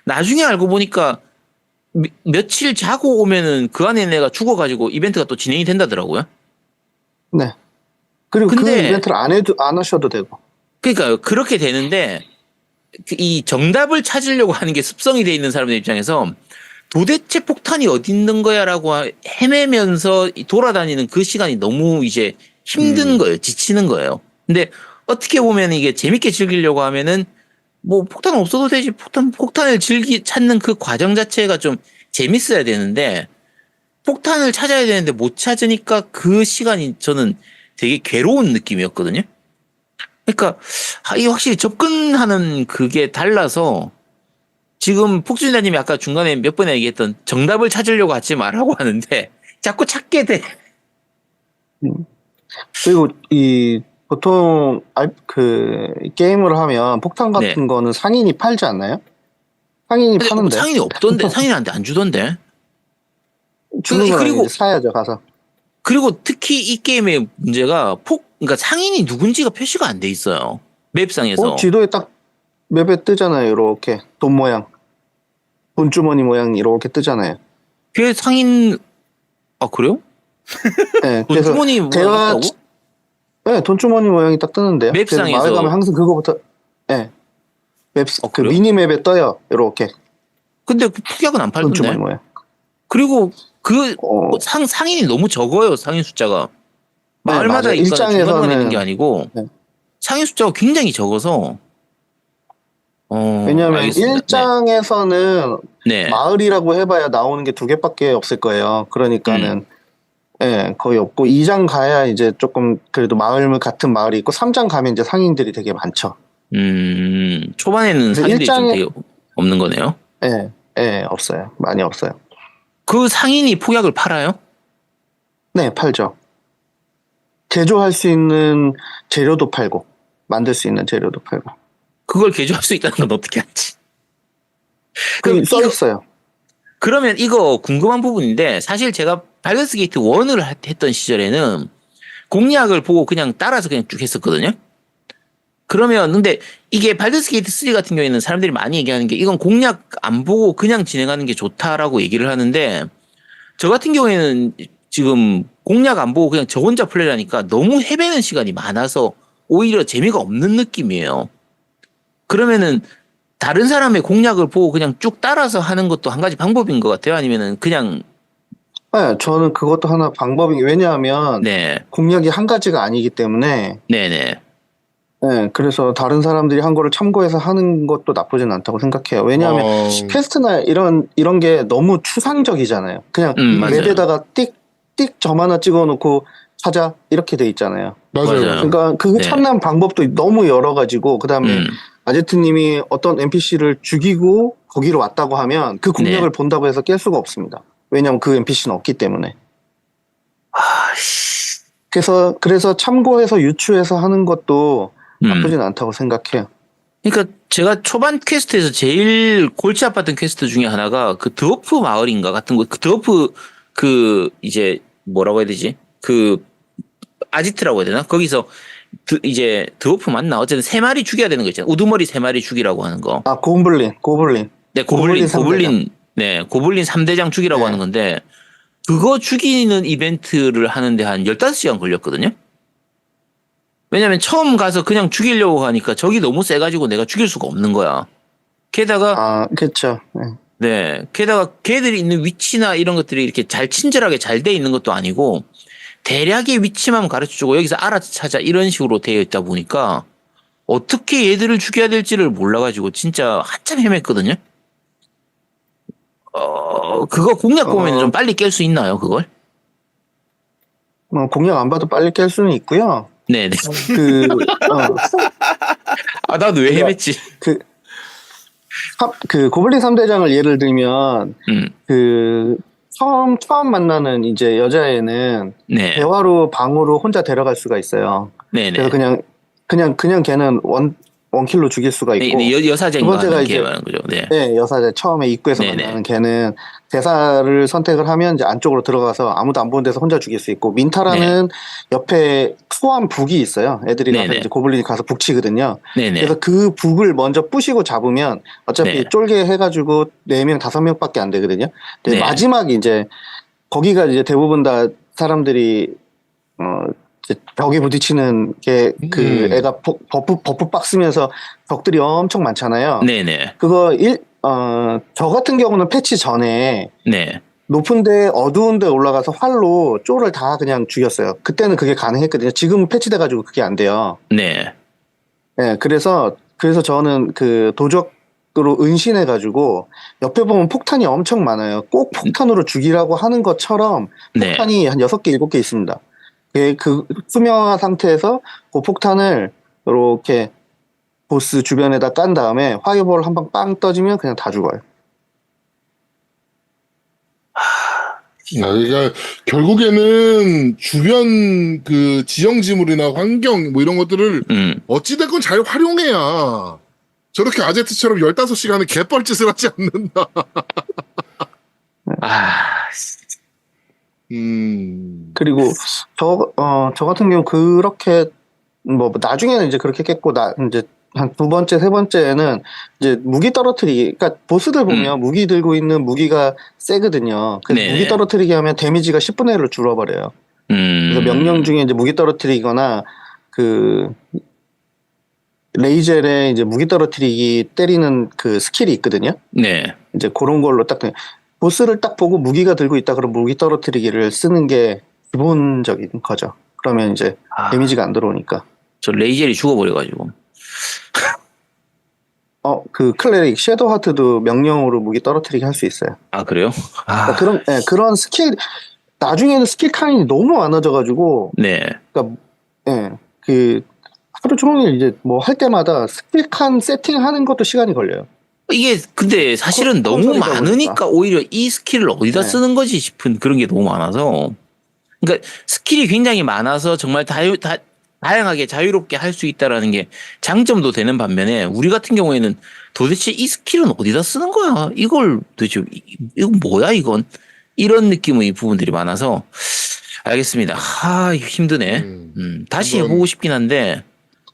나중에 알고 보니까 며칠 자고 오면은 그 안에 내가 죽어가지고 이벤트가 또 진행이 된다더라고요. 네. 그리고 그 근데 이벤트를 안 하셔도 되고. 그러니까 그렇게 되는데 이 정답을 찾으려고 하는 게 습성이 돼 있는 사람들 입장에서 도대체 폭탄이 어디 있는 거야라고 헤매면서 돌아다니는 그 시간이 너무 이제 힘든 거예요. 지치는 거예요. 근데 어떻게 보면 이게 재밌게 즐기려고 하면은 뭐 폭탄 없어도 되지. 폭탄을 찾는 그 과정 자체가 좀 재밌어야 되는데 폭탄을 찾아야 되는데 못 찾으니까 그 시간이 저는 되게 괴로운 느낌이었거든요. 그러니까 이게 확실히 접근하는 그게 달라서 지금 폭주인자님이 아까 중간에 몇 번에 얘기했던 정답을 찾으려고 하지 말라고 하는데 자꾸 찾게 돼. 그리고 보통 게임을 하면 폭탄 같은 거는 상인이 팔지 않나요? 상인이 파는데. 상인이 없던데 상인한테 안 주던데. 주는 건 그리고- 아니지, 사야죠 가서. 그리고 특히 이 게임의 문제가 그러니까 상인이 누군지가 표시가 안 돼 있어요. 맵상에서. 지도에 딱 맵에 뜨잖아요. 이렇게 돈 모양, 돈주머니 모양 이렇게 뜨잖아요. 그 상인 그래요? 네, 그래서 돈주머니 뭐 대화, 있다고? 네, 돈주머니 모양이 딱 뜨는데요. 그래서 맵상에서- 마을 가면 항상 그거부터, 네, 그 그래요? 미니맵에 떠요. 이렇게 근데 그 특약은 안 돈주머니 팔던데. 모양. 그리고 그 어, 상인이 너무 적어요. 상인 숫자가. 마을마다 맞아요. 있거나 중간중간에 있는 게 일장에서는- 아니고 네. 상인 숫자가 굉장히 적어서 왜냐하면 알겠습니다. 1장에서는 네. 마을이라고 해봐야 나오는 게 2개밖에 없을 거예요. 그러니까는 거의 없고 2장 가야 이제 조금 그래도 마을 같은 마을이 있고 3장 가면 이제 상인들이 되게 많죠. 초반에는 그래서 상인들이 좀 일장에- 되게 없는 거네요. 없어요. 많이 없어요. 그 상인이 폭약을 팔아요? 네, 팔죠. 제조할 수 있는 재료도 팔고 만들 수 있는 재료도 팔고. 그걸 개조할 수 있다는 건 어떻게 알지? 그게 써 이거- 있어요. 그러면 이거 궁금한 부분인데 사실 제가 발더스 게이트 1을 했던 시절에는 공략을 보고 그냥 따라서 그냥 쭉 했었거든요. 그러면 근데 이게 발더스 게이트 3 같은 경우에는 사람들이 많이 얘기하는 게 이건 공략 안 보고 그냥 진행하는 게 좋다라고 얘기를 하는데 저 같은 경우에는 지금 공략 안 보고 그냥 저 혼자 플레이를 하니까 너무 헤매는 시간이 많아서 오히려 재미가 없는 느낌이에요. 그러면은 다른 사람의 공략을 보고 그냥 쭉 따라서 하는 것도 한 가지 방법인 것 같아요. 아니면은 그냥 네, 저는 그것도 하나 방법이 왜냐하면 네, 공략이 한 가지가 아니기 때문에 네네, 그래서 다른 사람들이 한 거를 참고해서 하는 것도 나쁘진 않다고 생각해요. 왜냐하면 퀘스트나 이런 게 너무 추상적이잖아요. 그냥 맞아요. 맵에다가 띡띡 점 하나 찍어놓고 찾아 이렇게 돼 있잖아요. 맞아요. 맞아요. 그러니까 그 네. 찾는 방법도 너무 여러 가지고 그다음에 아제트님이 어떤 NPC를 죽이고 거기로 왔다고 하면 그 공략을 네. 본다고 해서 깰 수가 없습니다. 왜냐하면 그 NPC는 없기 때문에. 그래서 참고해서 유추해서 하는 것도 나쁘진 않다고 생각해요. 그러니까 제가 초반 퀘스트에서 제일 골치 아팠던 퀘스트 중에 하나가 그 드워프 마을인가 같은 거, 그 드워프 이제 뭐라고 해야 되지? 그 아지트라고 해야 되나? 거기서 이제 드워프 맞나? 어쨌든 3마리 죽여야 되는 거 있잖아요. 우두머리 3마리 죽이라고 하는 거. 아, 고블린. 네, 고블린 삼대장. 네, 고블린 3대장 죽이라고 네. 하는 건데 그거 죽이는 이벤트를 하는데 한 15시간 걸렸거든요. 왜냐면 처음 가서 그냥 죽이려고 하니까 적이 너무 세가지고 내가 죽일 수가 없는 거야. 게다가 그렇죠. 네, 게다가 걔들이 있는 위치나 이런 것들이 이렇게 잘 친절하게 잘 돼 있는 것도 아니고 대략의 위치만 가르쳐주고 여기서 알아서 찾아 이런 식으로 되어 있다 보니까 어떻게 얘들을 죽여야 될지를 몰라가지고 진짜 한참 헤맸거든요. 그거 공략 보면 좀 빨리 깰 수 있나요, 그걸? 공략 안 봐도 빨리 깰 수는 있고요. 네네. 나도 왜 헤맸지? 그 고블린 3대장을 예를 들면 그 처음 만나는 이제 여자애는 네. 대화로 방으로 혼자 데려갈 수가 있어요. 네네. 그래서 그냥 걔는 원킬로 죽일 수가 있고 네, 여사쟁이가 두 번째가 하는 이제- 게 말하는 거죠. 네. 네, 여사제 처음에 입구에서 네네. 만나는 걔는 대사를 선택을 하면 이제 안쪽으로 들어가서 아무도 안 보는 데서 혼자 죽일 수 있고 민타라는 옆에 소환 북이 있어요. 애들이 가서 네네. 이제 고블린이 가서 북치거든요. 네네. 그래서 그 북을 먼저 부시고 잡으면 어차피 네. 쫄게 해가지고 4명, 5명밖에 안 되거든요. 근데 네. 마지막 이제 거기가 이제 대부분 다 사람들이 이제 벽에 부딪히는 게 그 애가 버프 빡 쓰면서 적들이 엄청 많잖아요. 네네. 그거 저 같은 경우는 패치 전에 네. 높은데 어두운데 올라가서 활로 쫄을 다 그냥 죽였어요. 그때는 그게 가능했거든요. 지금은 패치돼가지고 그게 안 돼요. 네. 네, 그래서 저는 그 도적으로 은신해가지고 옆에 보면 폭탄이 엄청 많아요. 꼭 폭탄으로 죽이라고 하는 것처럼 네. 폭탄이 한 6개, 7개 있습니다. 그 투명한 상태에서 그 폭탄을 이렇게 보스 주변에다 깐 다음에 화이어볼 한 방 빵 떠지면 그냥 다 죽어요. 그러니까 결국에는 주변 그 지형 지물이나 환경 뭐 이런 것들을 어찌됐건 잘 활용해야 저렇게 아제트처럼 15시간을 개뻘짓을 하지 않는다. 그리고 저 같은 경우 그렇게 뭐 나중에는 이제 그렇게 깼고 이제 한 두 번째 세 번째에는 이제 무기 떨어뜨리기, 그러니까 보스들 보면 무기 들고 있는 무기가 세거든요. 그래서 네. 무기 떨어뜨리기 하면 데미지가 10분의 1로 줄어버려요. 그래서 명령 중에 이제 무기 떨어뜨리거나 그 레이젤에 이제 무기 떨어뜨리기 때리는 그 스킬이 있거든요. 네. 이제 그런 걸로 딱 보스를 딱 보고 무기가 들고 있다 그러면 무기 떨어뜨리기를 쓰는 게 기본적인 거죠. 그러면 이제 데미지가 안 들어오니까. 저 레이젤이 죽어버려가지고. 그 클레릭 섀도우 하트도 명령으로 무기 떨어뜨리기 할 수 있어요. 아, 그래요? 그러니까 그런 스킬, 나중에는 스킬 칸이 너무 많아져가지고. 네. 그러니까 하루 종일 이제 뭐 할 때마다 스킬 칸 세팅하는 것도 시간이 걸려요. 이게 근데 사실은 너무 많으니까 오히려 이 스킬을 어디다 쓰는 거지 싶은 그런 게 너무 많아서. 그러니까 스킬이 굉장히 많아서 정말 다양하게 자유롭게 할 수 있다라는 게 장점도 되는 반면에 우리 같은 경우에는 도대체 이 스킬은 어디다 쓰는 거야? 이걸 도대체 이건 뭐야 이건? 이런 느낌의 부분들이 많아서 알겠습니다. 이거 힘드네. 다시 해보고 싶긴 한데.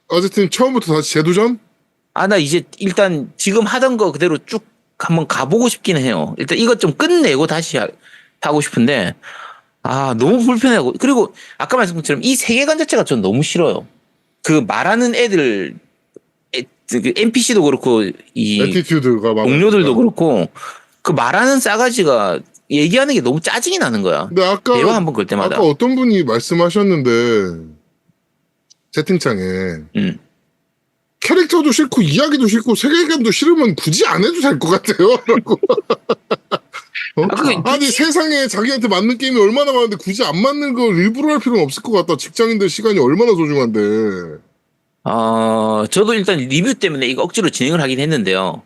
어쨌든 처음부터 다시 재도전? 나 이제 일단 지금 하던 거 그대로 쭉 한번 가보고 싶긴 해요. 일단 이것 좀 끝내고 다시 하고 싶은데. 너무 불편하고. 그리고 아까 말씀드린 것처럼 이 세계관 자체가 전 너무 싫어요. 그 말하는 애들, 그 NPC도 그렇고, 이 애티튜드가 동료들도 그렇고, 그 말하는 싸가지가 얘기하는 게 너무 짜증이 나는 거야. 근데 대화 한번 걸 때마다. 아까 어떤 분이 말씀하셨는데, 채팅창에, 캐릭터도 싫고, 이야기도 싫고, 세계관도 싫으면 굳이 안 해도 될 것 같아요. 라고. 아니 세상에 자기한테 맞는 게임이 얼마나 많은데 굳이 안 맞는 걸 일부러 할 필요는 없을 것 같다. 직장인들 시간이 얼마나 소중한데. 저도 일단 리뷰 때문에 이거 억지로 진행을 하긴 했는데요.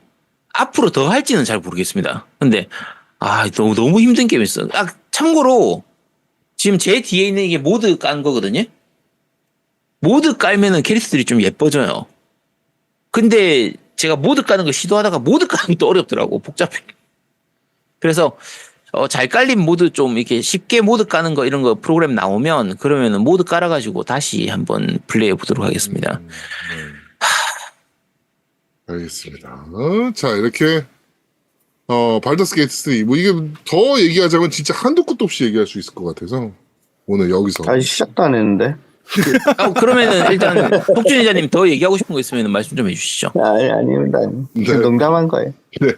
앞으로 더 할지는 잘 모르겠습니다. 근데 너무 힘든 게임이었어. 참고로 지금 제 뒤에 있는 이게 모드 깐 거거든요. 모드 깔면은 캐릭터들이 좀 예뻐져요. 근데 제가 모드 까는 거 시도하다가 모드 까는 게 또 어렵더라고. 복잡해. 그래서 잘 깔린 모드 좀 이렇게 쉽게 모드 까는 거 이런 거 프로그램 나오면 그러면은 모드 깔아가지고 다시 한번 플레이해 보도록 하겠습니다. 알겠습니다. 자 이렇게 발더스 게이트 3 뭐 이게 더 얘기하자면 진짜 한도 끝도 없이 얘기할 수 있을 것 같아서 오늘 여기서 아직 시작도 안 했는데. 그러면은 일단 폭준 기자님 더 얘기하고 싶은 거 있으면 말씀 좀 해주시죠. 아닙니다. 네. 농담한 거예요. 네.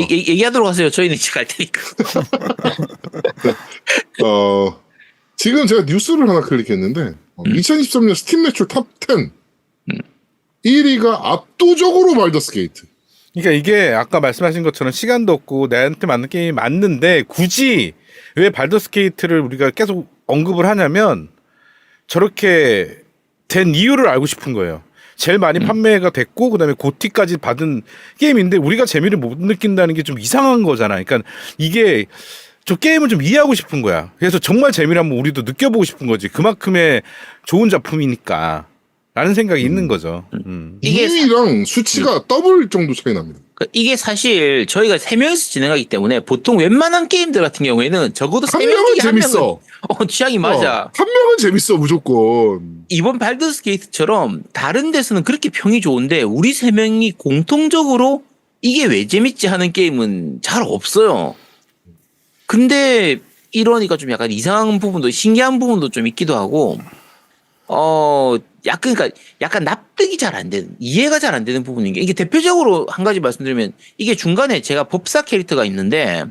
얘기하도록 하세요. 저희는 이제 갈 테니까. 지금 제가 뉴스를 하나 클릭했는데 2023년 스팀 매출 탑 10 1위가 압도적으로 발더스 게이트. 그러니까 이게 아까 말씀하신 것처럼 시간도 없고 나한테 맞는 게임이 맞는데 굳이 왜 발더스 게이트를 우리가 계속 언급을 하냐면 저렇게 된 이유를 알고 싶은 거예요. 제일 많이 판매가 됐고 그다음에 고티까지 받은 게임인데 우리가 재미를 못 느낀다는 게 좀 이상한 거잖아. 그러니까 이게 저 게임을 좀 이해하고 싶은 거야. 그래서 정말 재미를 한번 우리도 느껴보고 싶은 거지. 그만큼의 좋은 작품이니까 라는 생각이 있는 거죠. 이게 2위랑 수치가 더블 정도 차이 납니다. 이게 사실 저희가 3명이서 진행하기 때문에 보통 웬만한 게임들 같은 경우에는 적어도 한 3명 명은 중에 한 재밌어. 명은 취향이 맞아. 한 명은 재밌어 무조건. 이번 발더스 게이트처럼 다른 데서는 그렇게 평이 좋은데 우리 3명이 공통적으로 이게 왜 재밌지 하는 게임은 잘 없어요. 근데 이러니까 좀 약간 이상한 부분도 신기한 부분도 좀 있기도 하고 약간 납득이 잘 안 되는, 이해가 잘 안 되는 부분인 게, 이게 대표적으로 한 가지 말씀드리면, 이게 중간에 제가 법사 캐릭터가 있는데,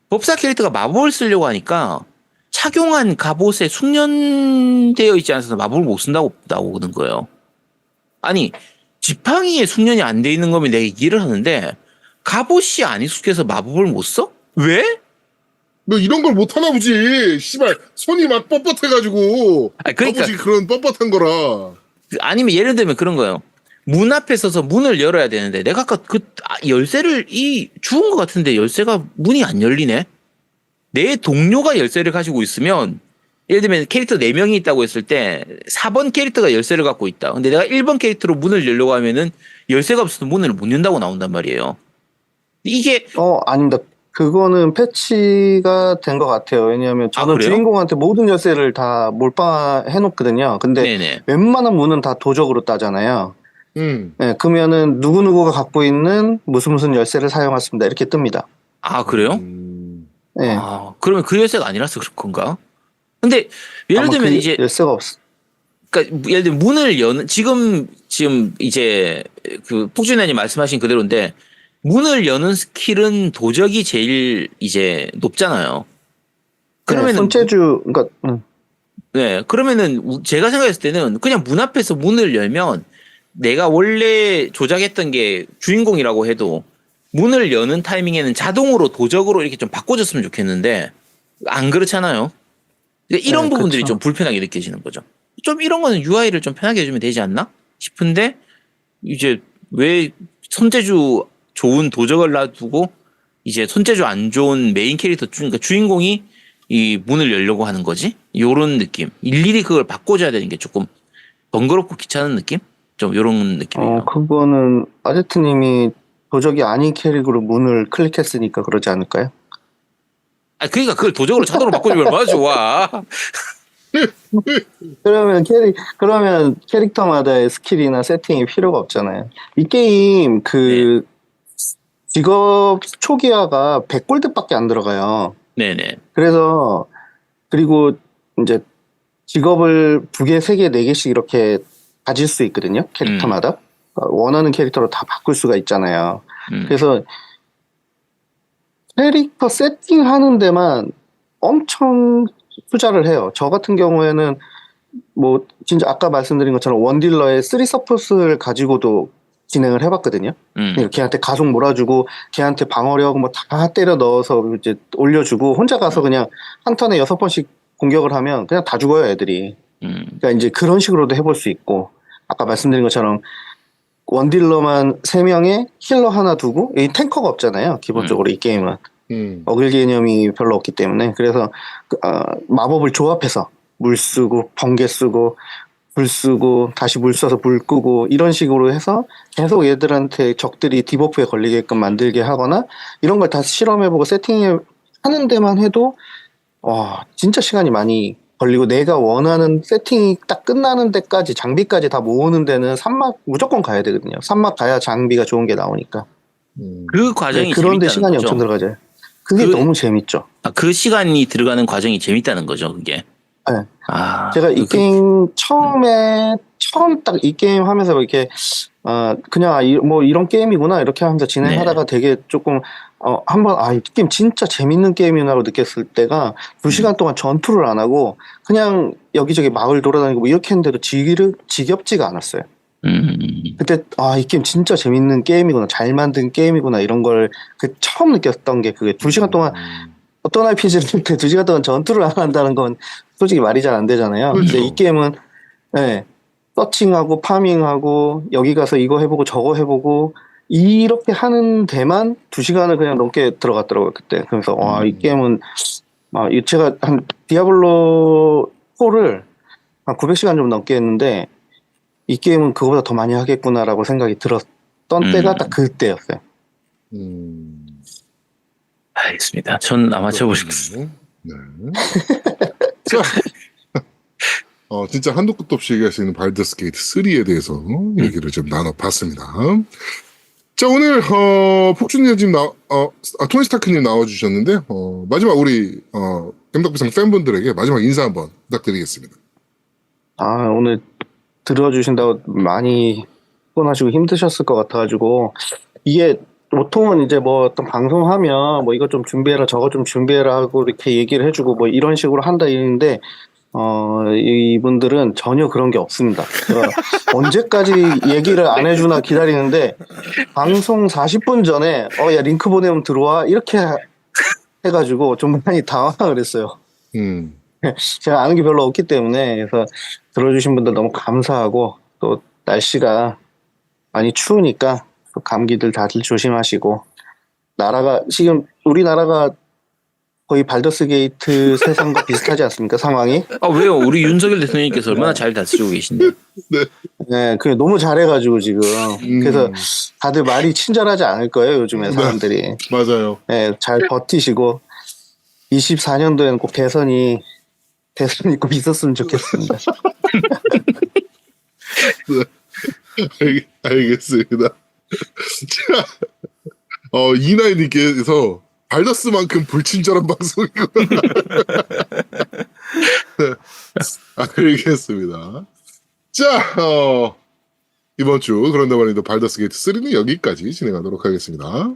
법사 캐릭터가 마법을 쓰려고 하니까, 착용한 갑옷에 숙련되어 있지 않아서 마법을 못 쓴다고 나오는 거예요. 아니, 지팡이에 숙련이 안 돼 있는 거면 내가 이해를 하는데, 갑옷이 안 익숙해서 마법을 못 써? 왜? 너 이런 걸 못하나 보지. 씨발 손이 막 뻣뻣해가지고. 그러니까 아버지 그런 뻣뻣한 거라. 아니면 예를 들면 그런 거예요. 문 앞에 서서 문을 열어야 되는데 내가 아까 열쇠를 주운 것 같은데 열쇠가 문이 안 열리네. 내 동료가 열쇠를 가지고 있으면 예를 들면 캐릭터 4명이 있다고 했을 때 4번 캐릭터가 열쇠를 갖고 있다. 근데 내가 1번 캐릭터로 문을 열려고 하면은 열쇠가 없어서 문을 못 연다고 나온단 말이에요. 이게 아닙니다. 그거는 패치가 된 것 같아요. 왜냐하면 저는 그래요? 주인공한테 모든 열쇠를 다 몰빵해 놓거든요. 근데 네네. 웬만한 문은 다 도적으로 따잖아요. 네, 그러면은 누구누구가 갖고 있는 무슨 열쇠를 사용했습니다. 이렇게 뜹니다. 그래요? 네. 그러면 그 열쇠가 아니라서 그런 건가? 근데 예를 아마 들면 그 이제 열쇠가 없어. 그러니까 예를 들면 문을 여는 지금 이제 그 폭준현이 말씀하신 그대로인데 문을 여는 스킬은 도적이 제일 이제 높잖아요. 네, 그러면은 손재주, 그러니까 네, 그러면은 제가 생각했을 때는 그냥 문 앞에서 문을 열면 내가 원래 조작했던 게 주인공이라고 해도 문을 여는 타이밍에는 자동으로 도적으로 이렇게 좀 바꿔줬으면 좋겠는데 안 그렇잖아요. 그러니까 이런 네, 부분들이 그쵸. 좀 불편하게 느껴지는 거죠. 좀 이런 거는 UI를 좀 편하게 해주면 되지 않나 싶은데 이제 왜 손재주 좋은 도적을 놔두고 이제 손재주 안 좋은 메인 캐릭터 그러니까 주인공이 이 문을 열려고 하는 거지? 요런 느낌. 일일이 그걸 바꿔줘야 되는 게 조금 번거롭고 귀찮은 느낌? 좀 요런 느낌이에요. 그거는 아제트님이 도적이 아닌 캐릭으로 문을 클릭했으니까 그러지 않을까요? 그러니까 그걸 도적으로 자동으로 바꿔주면 얼마나 좋아. 그러면 캐릭터마다의 스킬이나 세팅이 필요가 없잖아요. 이 게임 네. 직업 초기화가 100골드밖에 안 들어가요. 네네. 그리고 이제 직업을 2개, 3개, 4개씩 이렇게 가질 수 있거든요. 캐릭터마다. 그러니까 원하는 캐릭터로 다 바꿀 수가 있잖아요. 그래서 캐릭터 세팅하는 데만 엄청 투자를 해요. 저 같은 경우에는 뭐 진짜 아까 말씀드린 것처럼 원딜러의 3서폿을 가지고도 진행을 해봤거든요. 걔한테 가속 몰아주고 걔한테 방어력 뭐 다 때려 넣어서 이제 올려주고 혼자 가서 그냥 한 턴에 6번씩 공격을 하면 그냥 다 죽어요, 애들이. 그러니까 이제 그런 식으로도 해볼 수 있고 아까 말씀드린 것처럼 원딜러만 3명에 힐러 하나 두고 이 탱커가 없잖아요. 기본적으로 이 게임은. 어글 개념이 별로 없기 때문에 그래서 마법을 조합해서 물 쓰고 번개 쓰고 불 쓰고 다시 물 써서 불 끄고 이런 식으로 해서 계속 얘들한테 적들이 디버프에 걸리게끔 만들게 하거나 이런 걸 다 실험해보고 세팅하는 데만 해도 진짜 시간이 많이 걸리고 내가 원하는 세팅이 딱 끝나는 데까지 장비까지 다 모으는 데는 산막 무조건 가야 되거든요. 산막 가야 장비가 좋은 게 나오니까. 그 과정이 그런데 재밌다는 시간이 거죠. 엄청 들어가죠. 그게 너무 재밌죠. 그 시간이 들어가는 과정이 재밌다는 거죠, 그게. 네. 제가 이 게임 처음 딱 이 게임 하면서 이렇게 그냥 뭐 이런 게임이구나 이렇게 하면서 진행하다가 되게 조금 한번 이 게임 진짜 재밌는 게임이라고 느꼈을 때가 2시간 동안 전투를 안 하고 그냥 여기저기 마을 돌아다니고 뭐 이렇게 했는데도 지겹지가 않았어요. 그때 이 게임 진짜 재밌는 게임이구나, 잘 만든 게임이구나 이런 걸 처음 느꼈던 게 그게 2시간 동안 어떤 RPG를 이렇게 2시간 동안 전투를 안 한다는 건 솔직히 말이 잘 안 되잖아요. 그렇죠. 근데 이 게임은 서칭하고 파밍하고 여기 가서 이거 해보고 저거 해보고 이렇게 하는 데만 2시간을 그냥 넘게 들어갔더라고요 그때. 그래서 이 게임은 제가 한 디아블로 4를 한 900시간 좀 넘게 했는데 이 게임은 그거보다 더 많이 하겠구나라고 생각이 들었던 때가 딱 그때였어요. 알겠습니다. 전 아마추어 싶습니다. 네. 자, 진짜 한도 끝도 없이 얘기할 수 있는 발더스 게이트 3에 대해서 얘기를 좀 나눠봤습니다. 자, 오늘 폭준님 토니 스타크님 나와주셨는데 마지막 우리 겜덕비상 팬분들에게 마지막 인사 한번 부탁드리겠습니다. 오늘 들어주신다고 많이 피곤하시고 힘드셨을 것 같아가지고 이게 보통은 이제 뭐 어떤 방송하면 뭐 이거 좀 준비해라 저거 좀 준비해라 하고 이렇게 얘기를 해주고 뭐 이런 식으로 한다 이러는데 이분들은 전혀 그런 게 없습니다. 제가 언제까지 얘기를 안 해주나 기다리는데 방송 40분 전에 야 링크 보내면 들어와 이렇게 해가지고 좀 많이 당황을 했어요. 제가 아는 게 별로 없기 때문에 그래서 들어주신 분들 너무 감사하고 또 날씨가 많이 추우니까 또 감기들 다들 조심하시고 지금 우리나라가 거의 발더스 게이트 세상과 비슷하지 않습니까? 상황이? 아, 왜요? 우리 윤석열 대통령님께서 얼마나 잘 다스리고 계신데. 네, 그 너무 잘해가지고 지금. 그래서 다들 말이 친절하지 않을 거예요, 요즘에 사람들이. 맞아요. 네, 잘 버티시고 24년도에는 꼭 대선이 꼭 있었으면 좋겠습니다. 알겠습니다. 자, 이나이님께서 발더스만큼 불친절한 방송이구나. 네, 알겠습니다. 자, 이번 주 그런데 말인데 발더스 게이트 3는 여기까지 진행하도록 하겠습니다.